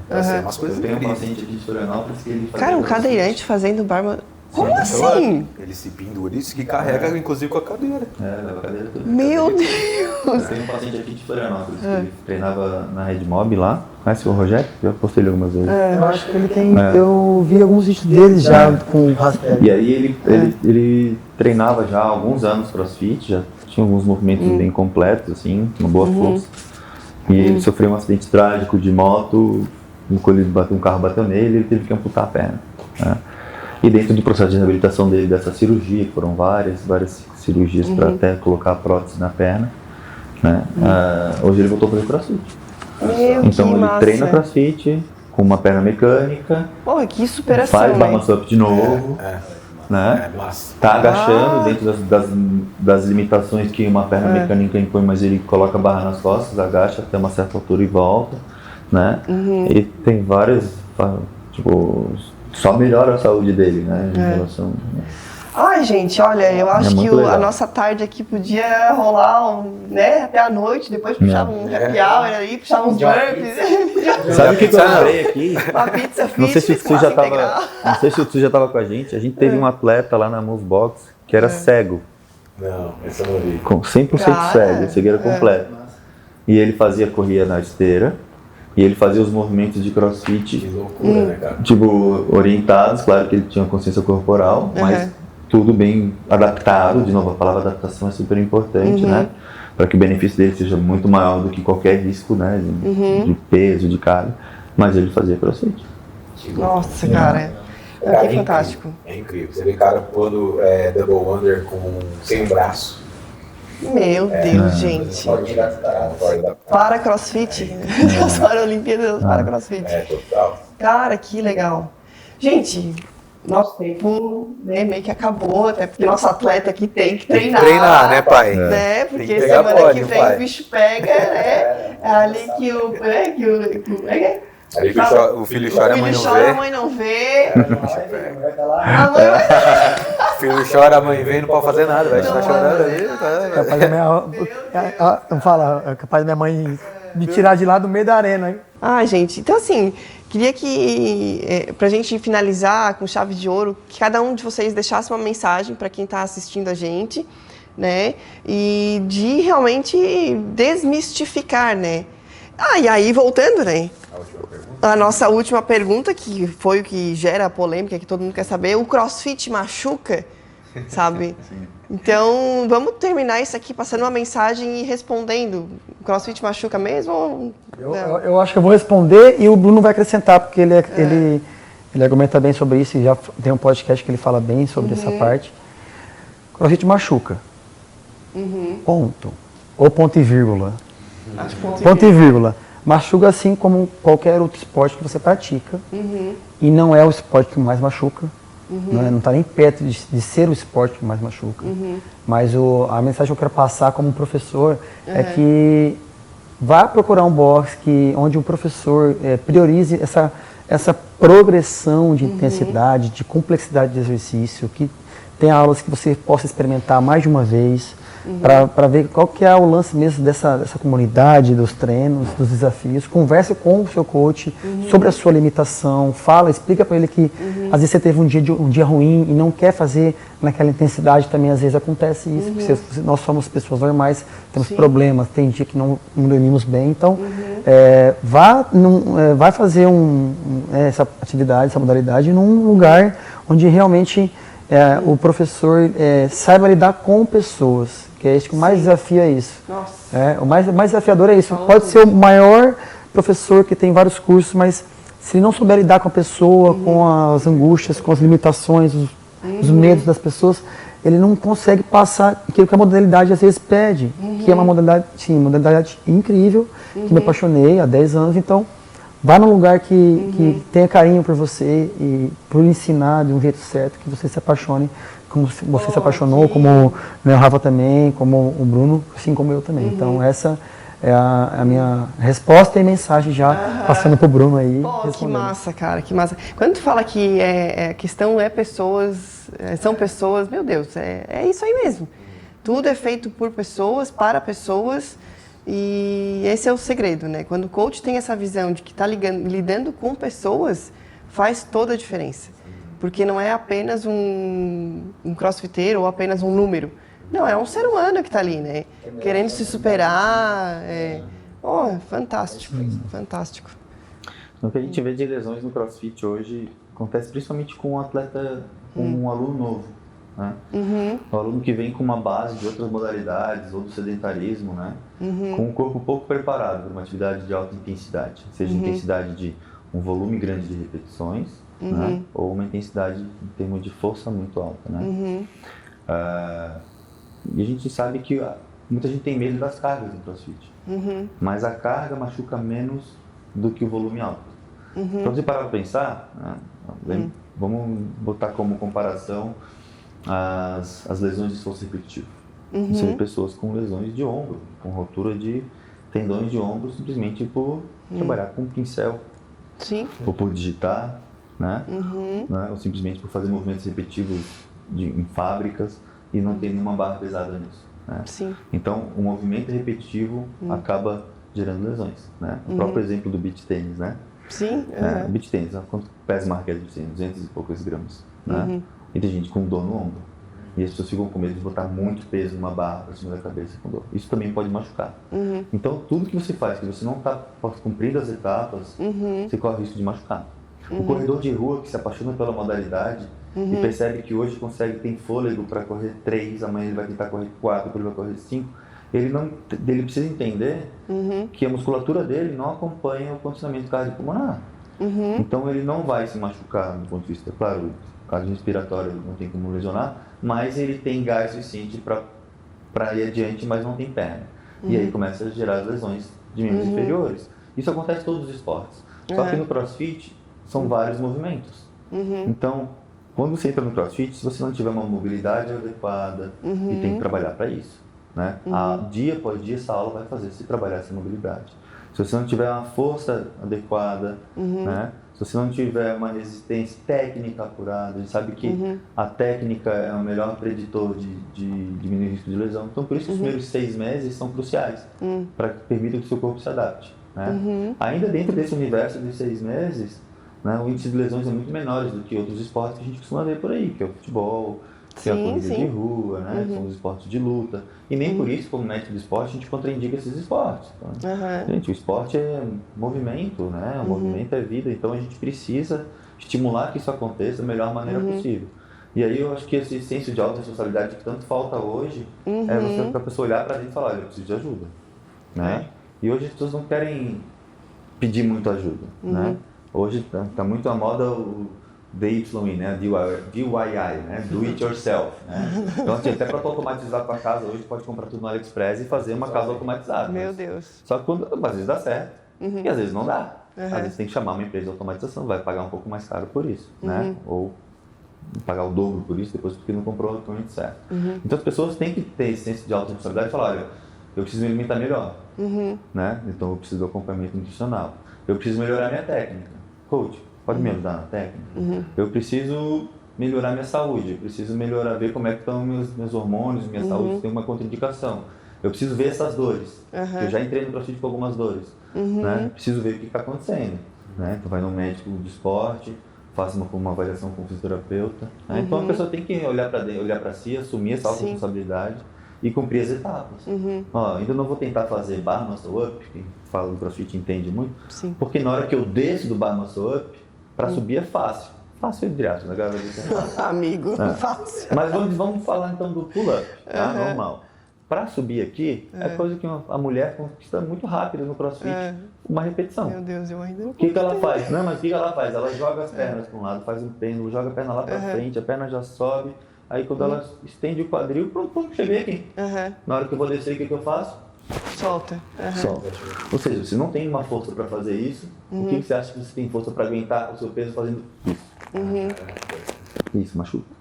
Assim, umas coisas Tem um incríveis. paciente aqui de Florianópolis que ele faz. Cara, um cadeirante fazendo barba... Como assim? Ele se pendura e que carrega, inclusive, com a cadeira. Leva a cadeira toda. Meu Deus! Tem um paciente aqui de Florianópolis que ele treinava na Red Mob lá. Conhece o Rogério? Já postei ele algumas vezes. Eu acho que ele tem. Eu vi alguns vídeos dele já com o raspberry. E aí ele treinava já há alguns anos CrossFit, já tinha alguns movimentos bem completos, assim, uma boa força. E ele sofreu um acidente trágico de moto, um carro bateu nele e ele teve que amputar a perna. Né? E dentro do processo de reabilitação dele, dessa cirurgia, que foram várias cirurgias para até colocar a prótese na perna, né? Hoje ele voltou a fazer CrossFit. Então ele treina CrossFit com uma perna mecânica, Porra, que superação, faz bar né? muscle up de novo, né? Tá agachando dentro das limitações que uma perna mecânica impõe, mas ele coloca a barra nas costas, agacha até uma certa altura e volta, né? E tem várias, tipo, só melhora a saúde dele, né? Em relação... Ai, gente, olha, eu acho que muito legal. a nossa tarde aqui podia rolar né, até a noite, depois puxava um happy hour aí, puxava uns burpees. Sabe o que eu lembrei aqui? Uma pizza Não sei se o fitness, Tsu já classe integral. tava com a gente. A gente teve um atleta lá na Movebox que era cego, Não, esse eu não vi. com 100% Cara, cego, cegueira completa. E ele corria na esteira, e ele fazia os movimentos de Que CrossFit, loucura, né, cara? tipo, orientados, claro que ele tinha consciência corporal, mas tudo bem adaptado. De novo, a palavra adaptação é super importante, né? Para que o benefício dele seja muito maior do que qualquer risco, né? De peso, de carga. Mas ele fazia CrossFit. Nossa, cara. Cara, Que fantástico. É incrível. Você vê cara pondo double under sem braço. Meu Deus, gente. Para CrossFit. As Paralimpíadas para CrossFit. Total. Cara, que legal. Gente, nosso tempo meio que acabou, até porque nosso atleta aqui tem que treinar. Treinar, né, pai? Né? Tem Porque que pegar semana pódio, que vem pai. o bicho pega, né? É ali que o Aí o filho chora, a mãe não chora, a vê. mãe não vê. Vai estar lá. A mãe vai... O filho chora, a mãe vê, não pode fazer nada, vai estar chorando ali. Capaz da minha, fala, capaz da minha mãe me tirar de lá do meio da arena. Hein? Ah, gente, então assim, queria que, pra gente finalizar com chave de ouro, que cada um de vocês deixasse uma mensagem para quem está assistindo a gente, né? E de realmente desmistificar, né? E aí, voltando, né? A nossa última pergunta, que foi o que gera a polêmica, que todo mundo quer saber, o CrossFit machuca, sabe? Então, vamos terminar isso aqui passando uma mensagem e respondendo. O CrossFit machuca mesmo? Ou... Eu acho que eu vou responder e o Bruno vai acrescentar, porque ele argumenta bem sobre isso e já tem um podcast que ele fala bem sobre essa parte. CrossFit machuca. Ponto. Ou ponto e vírgula. Ponto e vírgula. Machuca assim como qualquer outro esporte que você pratica. E não é o esporte que mais machuca. Não está nem perto de ser o esporte que mais machuca. Mas a mensagem que eu quero passar como professor é que vá procurar um box onde o professor priorize essa progressão de intensidade, de complexidade de exercício, que tenha aulas que você possa experimentar mais de uma vez, para ver qual que é o lance mesmo dessa comunidade, dos treinos, dos desafios. Converse com o seu coach sobre a sua limitação, explica para ele que às vezes você teve um dia ruim e não quer fazer naquela intensidade, também às vezes acontece isso, porque nós somos pessoas normais, temos problemas, tem dia que não dormimos bem, então vai fazer essa atividade, essa modalidade num lugar onde realmente o professor saiba lidar com pessoas, que é isso que mais desafia isso. O mais desafiador é isso. Pode ser o maior professor que tem vários cursos, mas se ele não souber lidar com a pessoa, com as angústias, com as limitações, os medos das pessoas, ele não consegue passar aquilo que a modalidade às vezes pede, que é uma modalidade incrível, que me apaixonei há 10 anos, então vá num lugar que tenha carinho por você e por ensinar de um jeito certo, que você se apaixone como você se apaixonou, como né, o Rafa também, como o Bruno, assim como eu também. Então essa é a minha resposta e mensagem já passando pro Bruno aí. Pô, que massa, cara, que massa. Quando tu fala que a questão é pessoas, são pessoas, meu Deus, é isso aí mesmo. Tudo é feito por pessoas, para pessoas, e esse é o segredo, né? Quando o coach tem essa visão de que está lidando com pessoas, faz toda a diferença. Porque não é apenas um crossfiteiro ou apenas um número. Não, é um ser humano que está ali, né? Querendo se superar. Fantástico, fantástico. O que a gente vê de lesões no CrossFit hoje acontece principalmente com um atleta, com um aluno novo. Né? O aluno que vem com uma base de outras modalidades ou do sedentarismo, né? Com um corpo pouco preparado para uma atividade de alta intensidade, seja intensidade de um volume grande de repetições, né? Ou uma intensidade em termos de força muito alta. Né? E a gente sabe que muita gente tem medo das cargas no CrossFit, mas a carga machuca menos do que o volume alto. Então, se parar para pensar, né? Vamos botar como comparação as lesões de esforço repetitivo. São pessoas com lesões de ombro, com rotura de tendões de ombro, simplesmente por trabalhar com um pincel, ou por digitar, né? Né? Ou simplesmente por fazer movimentos repetitivos em fábricas e não ter nenhuma barra pesada nisso. Né? Então, o movimento repetitivo acaba gerando lesões. Né? O próprio exemplo do beach tênis, né? Beach tênis, quanto pesa uma raquete de beach tênis? 200 e poucos gramas. Né? E tem gente com dor no ombro. E as pessoas ficam com medo de botar muito peso numa barra para cima da cabeça com dor. Isso também pode machucar. Então, tudo que você faz, que você não está cumprindo as etapas, você corre o risco de machucar. O corredor de rua que se apaixona pela modalidade e percebe que hoje tem fôlego para correr 3, amanhã ele vai tentar correr 4, depois ele vai correr 5, ele precisa entender que a musculatura dele não acompanha o condicionamento cardiopulmonar. Então ele não vai se machucar do ponto de vista, claro, cardiorrespiratório não tem como lesionar, mas ele tem gás suficiente para ir adiante, mas não tem perna. E aí começa a gerar as lesões de membros inferiores. Isso acontece em todos os esportes. Só que no CrossFit são vários movimentos. Então, quando você entra no CrossFit, se você não tiver uma mobilidade adequada, e tem que trabalhar para isso. Né? Dia após dia, essa aula vai fazer você trabalhar essa mobilidade. Se você não tiver uma força adequada, né? Se você não tiver uma resistência técnica apurada, a gente sabe que a técnica é o melhor preditor de diminuir o risco de lesão. Então, por isso que os primeiros 6 meses são cruciais, para que permita que o seu corpo se adapte. Né? Ainda dentro desse universo de 6 meses, né, o índice de lesões é muito menor do que outros esportes que a gente costuma ver por aí, que é o futebol, que é a corrida de rua, né? São os esportes de luta. E nem por isso, como médico de esporte, a gente contraindica esses esportes. Então, gente, o esporte é movimento, né? O movimento é vida, então a gente precisa estimular que isso aconteça da melhor maneira possível. E aí eu acho que esse senso de autorresponsabilidade que tanto falta hoje é você para a pessoa olhar para dentro e falar, olha, eu preciso de ajuda. Né? E hoje as pessoas não querem pedir muito ajuda. Né? Hoje está muito à moda o DIY, né? DIY, né? Do it yourself. Né? Então, assim, até para automatizar a tua casa, hoje tu pode comprar tudo no AliExpress e fazer uma casa automatizada. Meu Deus. Só que às vezes dá certo e às vezes não dá. Às vezes tem que chamar uma empresa de automatização, vai pagar um pouco mais caro por isso. Né? Ou pagar o dobro por isso depois porque não comprou o equipamento certo. Então as pessoas têm que ter esse senso de autorresponsabilidade e falar, olha, eu preciso me alimentar melhor. Né? Então eu preciso do acompanhamento nutricional. Eu preciso melhorar minha técnica. Coach, pode me ajudar na técnica? Eu preciso melhorar minha saúde, eu preciso ver como é que estão meus hormônios, minha saúde, se tem uma contraindicação. Eu preciso ver essas dores. Eu já entrei no CrossFit com algumas dores. Né? Preciso ver o que está acontecendo. Né? Então vai no médico de esporte, faça uma avaliação com o fisioterapeuta. Né? Então a pessoa tem que olhar para si, assumir essa responsabilidade e cumprir as etapas. Ó, ainda não vou tentar fazer bar muscle up, quem fala do CrossFit entende muito, porque na hora que eu desço do bar muscle up, para subir é fácil. Fácil entre aspas, né? Amigo, fácil. Mas vamos falar então do pull-up, tá? Normal. Para subir aqui, é coisa que a mulher conquista muito rápido no CrossFit, uma repetição. Meu Deus, eu ainda não. O que ela faz? Não, mas o que ela faz? Ela joga as pernas para um lado, faz um pêndulo, joga a perna lá para frente, a perna já sobe Aí quando ela estende o quadril, pronto, cheguei aqui. Na hora que eu vou descer, o que eu faço? Solta. Solta. Ou seja, você não tem uma força para fazer isso, o que você acha que você tem força para aguentar o seu peso fazendo isso? Isso, machuca.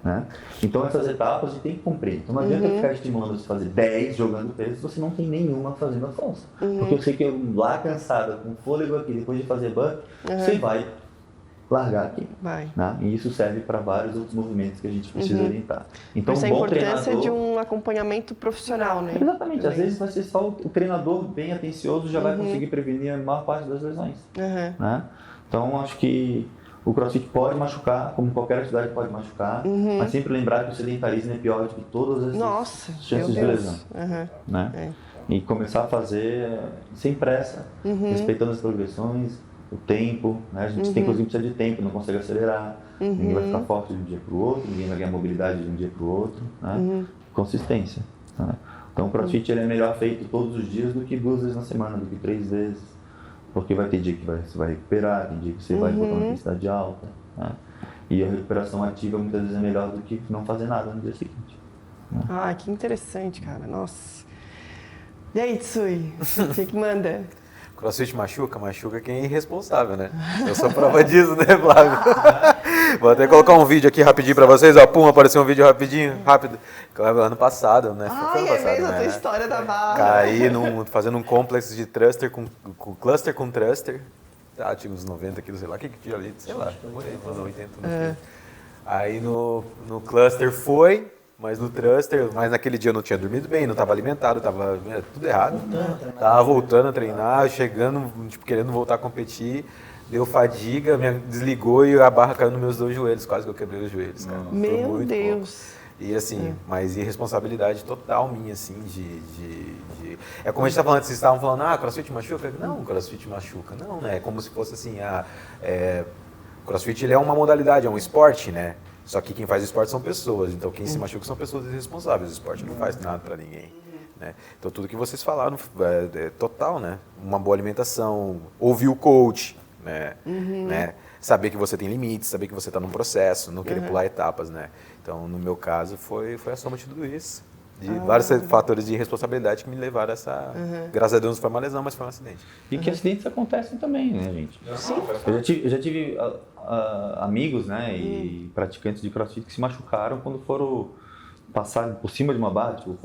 Né? Então essas etapas a gente tem que cumprir. Então não adianta ficar estimulando você fazer 10 jogando peso se você não tem nenhuma fazendo a força. Porque eu sei que eu lá cansada, com fôlego aqui, depois de fazer buck, você vai largar aqui. Né? E isso serve para vários outros movimentos que a gente precisa orientar. Então, a importância de um acompanhamento profissional, né? Exatamente. Às vezes vai ser só o treinador bem atencioso já vai conseguir prevenir a maior parte das lesões. Né? Então acho que o CrossFit pode machucar, como qualquer atividade pode machucar, mas sempre lembrar que o sedentarismo é pior do que todas as chances de lesão. Né? E começar a fazer sem pressa, respeitando as progressões, o tempo. Né? A gente tem, inclusive, precisa de tempo, não consegue acelerar, ninguém vai ficar forte de um dia para o outro, ninguém vai ganhar mobilidade de um dia para o outro. Né? Consistência. Né? Então o CrossFit ele é melhor feito todos os dias do que 2 vezes na semana, do que 3 vezes. Porque vai ter dia que você vai recuperar, tem dia que você vai botar uma intensidade alta. Né? E a recuperação ativa muitas vezes é melhor do que não fazer nada no dia seguinte. Né? Ah, que interessante, cara. Nossa. E aí, Tsui? O que manda? CrossFit machuca quem é irresponsável, né? Eu sou prova disso, né, Flávio? Vou até colocar um vídeo aqui rapidinho pra vocês, ó. Pum, apareceu um vídeo rápido. Ano passado, né? Ai, é mesmo a tua história da barra. Caí fazendo um complexo de thruster com cluster com thruster. Ah, tinha uns 90 quilos, sei lá, o que tinha ali? Sei lá, uns 80. Aí no cluster foi, mas no thruster, mas naquele dia eu não tinha dormido bem, não estava alimentado, estava tudo errado. Tava voltando a treinar, chegando, tipo, querendo voltar a competir. Deu fadiga, desligou e a barra caiu nos meus 2 joelhos, quase que eu quebrei os joelhos, cara. Meu Deus! Pouco. E assim, mas irresponsabilidade total minha, assim, É como a gente tá falando, vocês estavam falando, CrossFit machuca? Não, CrossFit machuca. Não, né? É como se fosse assim, CrossFit ele é uma modalidade, é um esporte, né? Só que quem faz esporte são pessoas, então quem se machuca são pessoas irresponsáveis, o esporte não faz nada para ninguém. Né? Então tudo que vocês falaram é total, né? Uma boa alimentação, ouvir o coach, né? Saber que você tem limites, saber que você está num processo, não querer pular etapas, né? Então, no meu caso, foi a soma de tudo isso. De vários fatores de responsabilidade que me levaram a essa... Graças a Deus não foi uma lesão, mas foi um acidente. E que acidentes acontecem também, né, gente? Sim. Eu já tive amigos, né, e praticantes de CrossFit que se machucaram quando foram passar por cima de uma barra, tipo,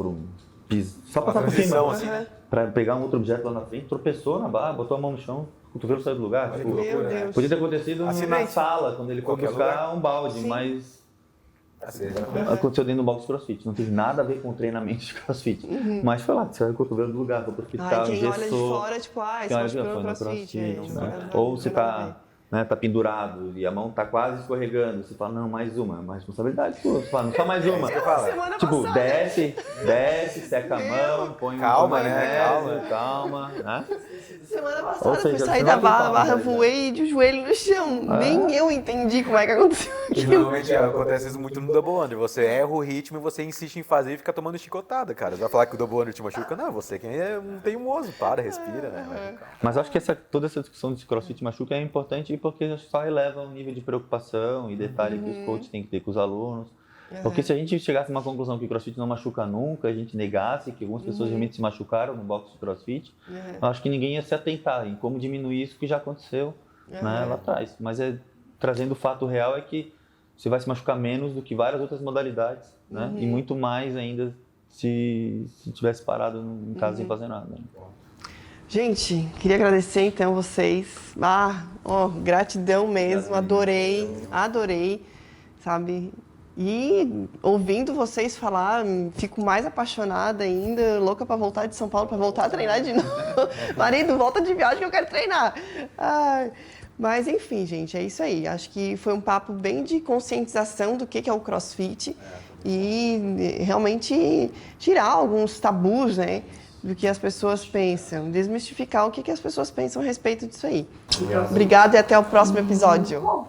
só passar por cima, assim, né? Para pegar um outro objeto lá na frente, tropeçou na barra, botou a mão no chão, o cotovelo saiu do lugar. Tipo, meu Deus. Podia ter acontecido na sala, quando ele foi buscar um balde, mas aconteceu dentro do box CrossFit. Não teve nada a ver com o treinamento de CrossFit. mas foi lá, saiu o cotovelo do lugar, foi pro hospital, quem olha de fora, tipo, isso machucou no CrossFit. Ou você tá pendurado e a mão tá quase escorregando, você fala, não, mais uma, mais responsabilidade sua. Você fala, não, só mais uma. Tipo, desce, seca a mão, põe calma, calma, né? Semana passada eu fui sair da barra, voei de joelho no chão. Nem eu entendi como é que aconteceu aquilo. Normalmente acontece isso muito no double under. Você erra o ritmo e você insiste em fazer e fica tomando chicotada, cara. Você vai falar que o double under te machuca? Não, você quem é um teimoso, respira, né? Mas acho que toda essa discussão de CrossFit machuca é importante porque só eleva o nível de preocupação e detalhe que os coaches têm que ter com os alunos. Porque se a gente chegasse a uma conclusão que o CrossFit não machuca nunca, a gente negasse que algumas pessoas realmente se machucaram no box de CrossFit, eu acho que ninguém ia se atentar em como diminuir isso que já aconteceu né, lá atrás. Mas trazendo o fato real é que você vai se machucar menos do que várias outras modalidades, né? E muito mais ainda se tivesse parado em casa sem fazer nada. Né? Gente, queria agradecer então vocês. Gratidão mesmo, adorei, sabe? E ouvindo vocês falar, fico mais apaixonada ainda, louca para voltar de São Paulo, para voltar a treinar de novo. Marido, volta de viagem que eu quero treinar. Mas enfim, gente, é isso aí. Acho que foi um papo bem de conscientização do que é o CrossFit e realmente tirar alguns tabus, né, do que as pessoas pensam, desmistificar o que as pessoas pensam a respeito disso aí. Obrigada e até o próximo episódio.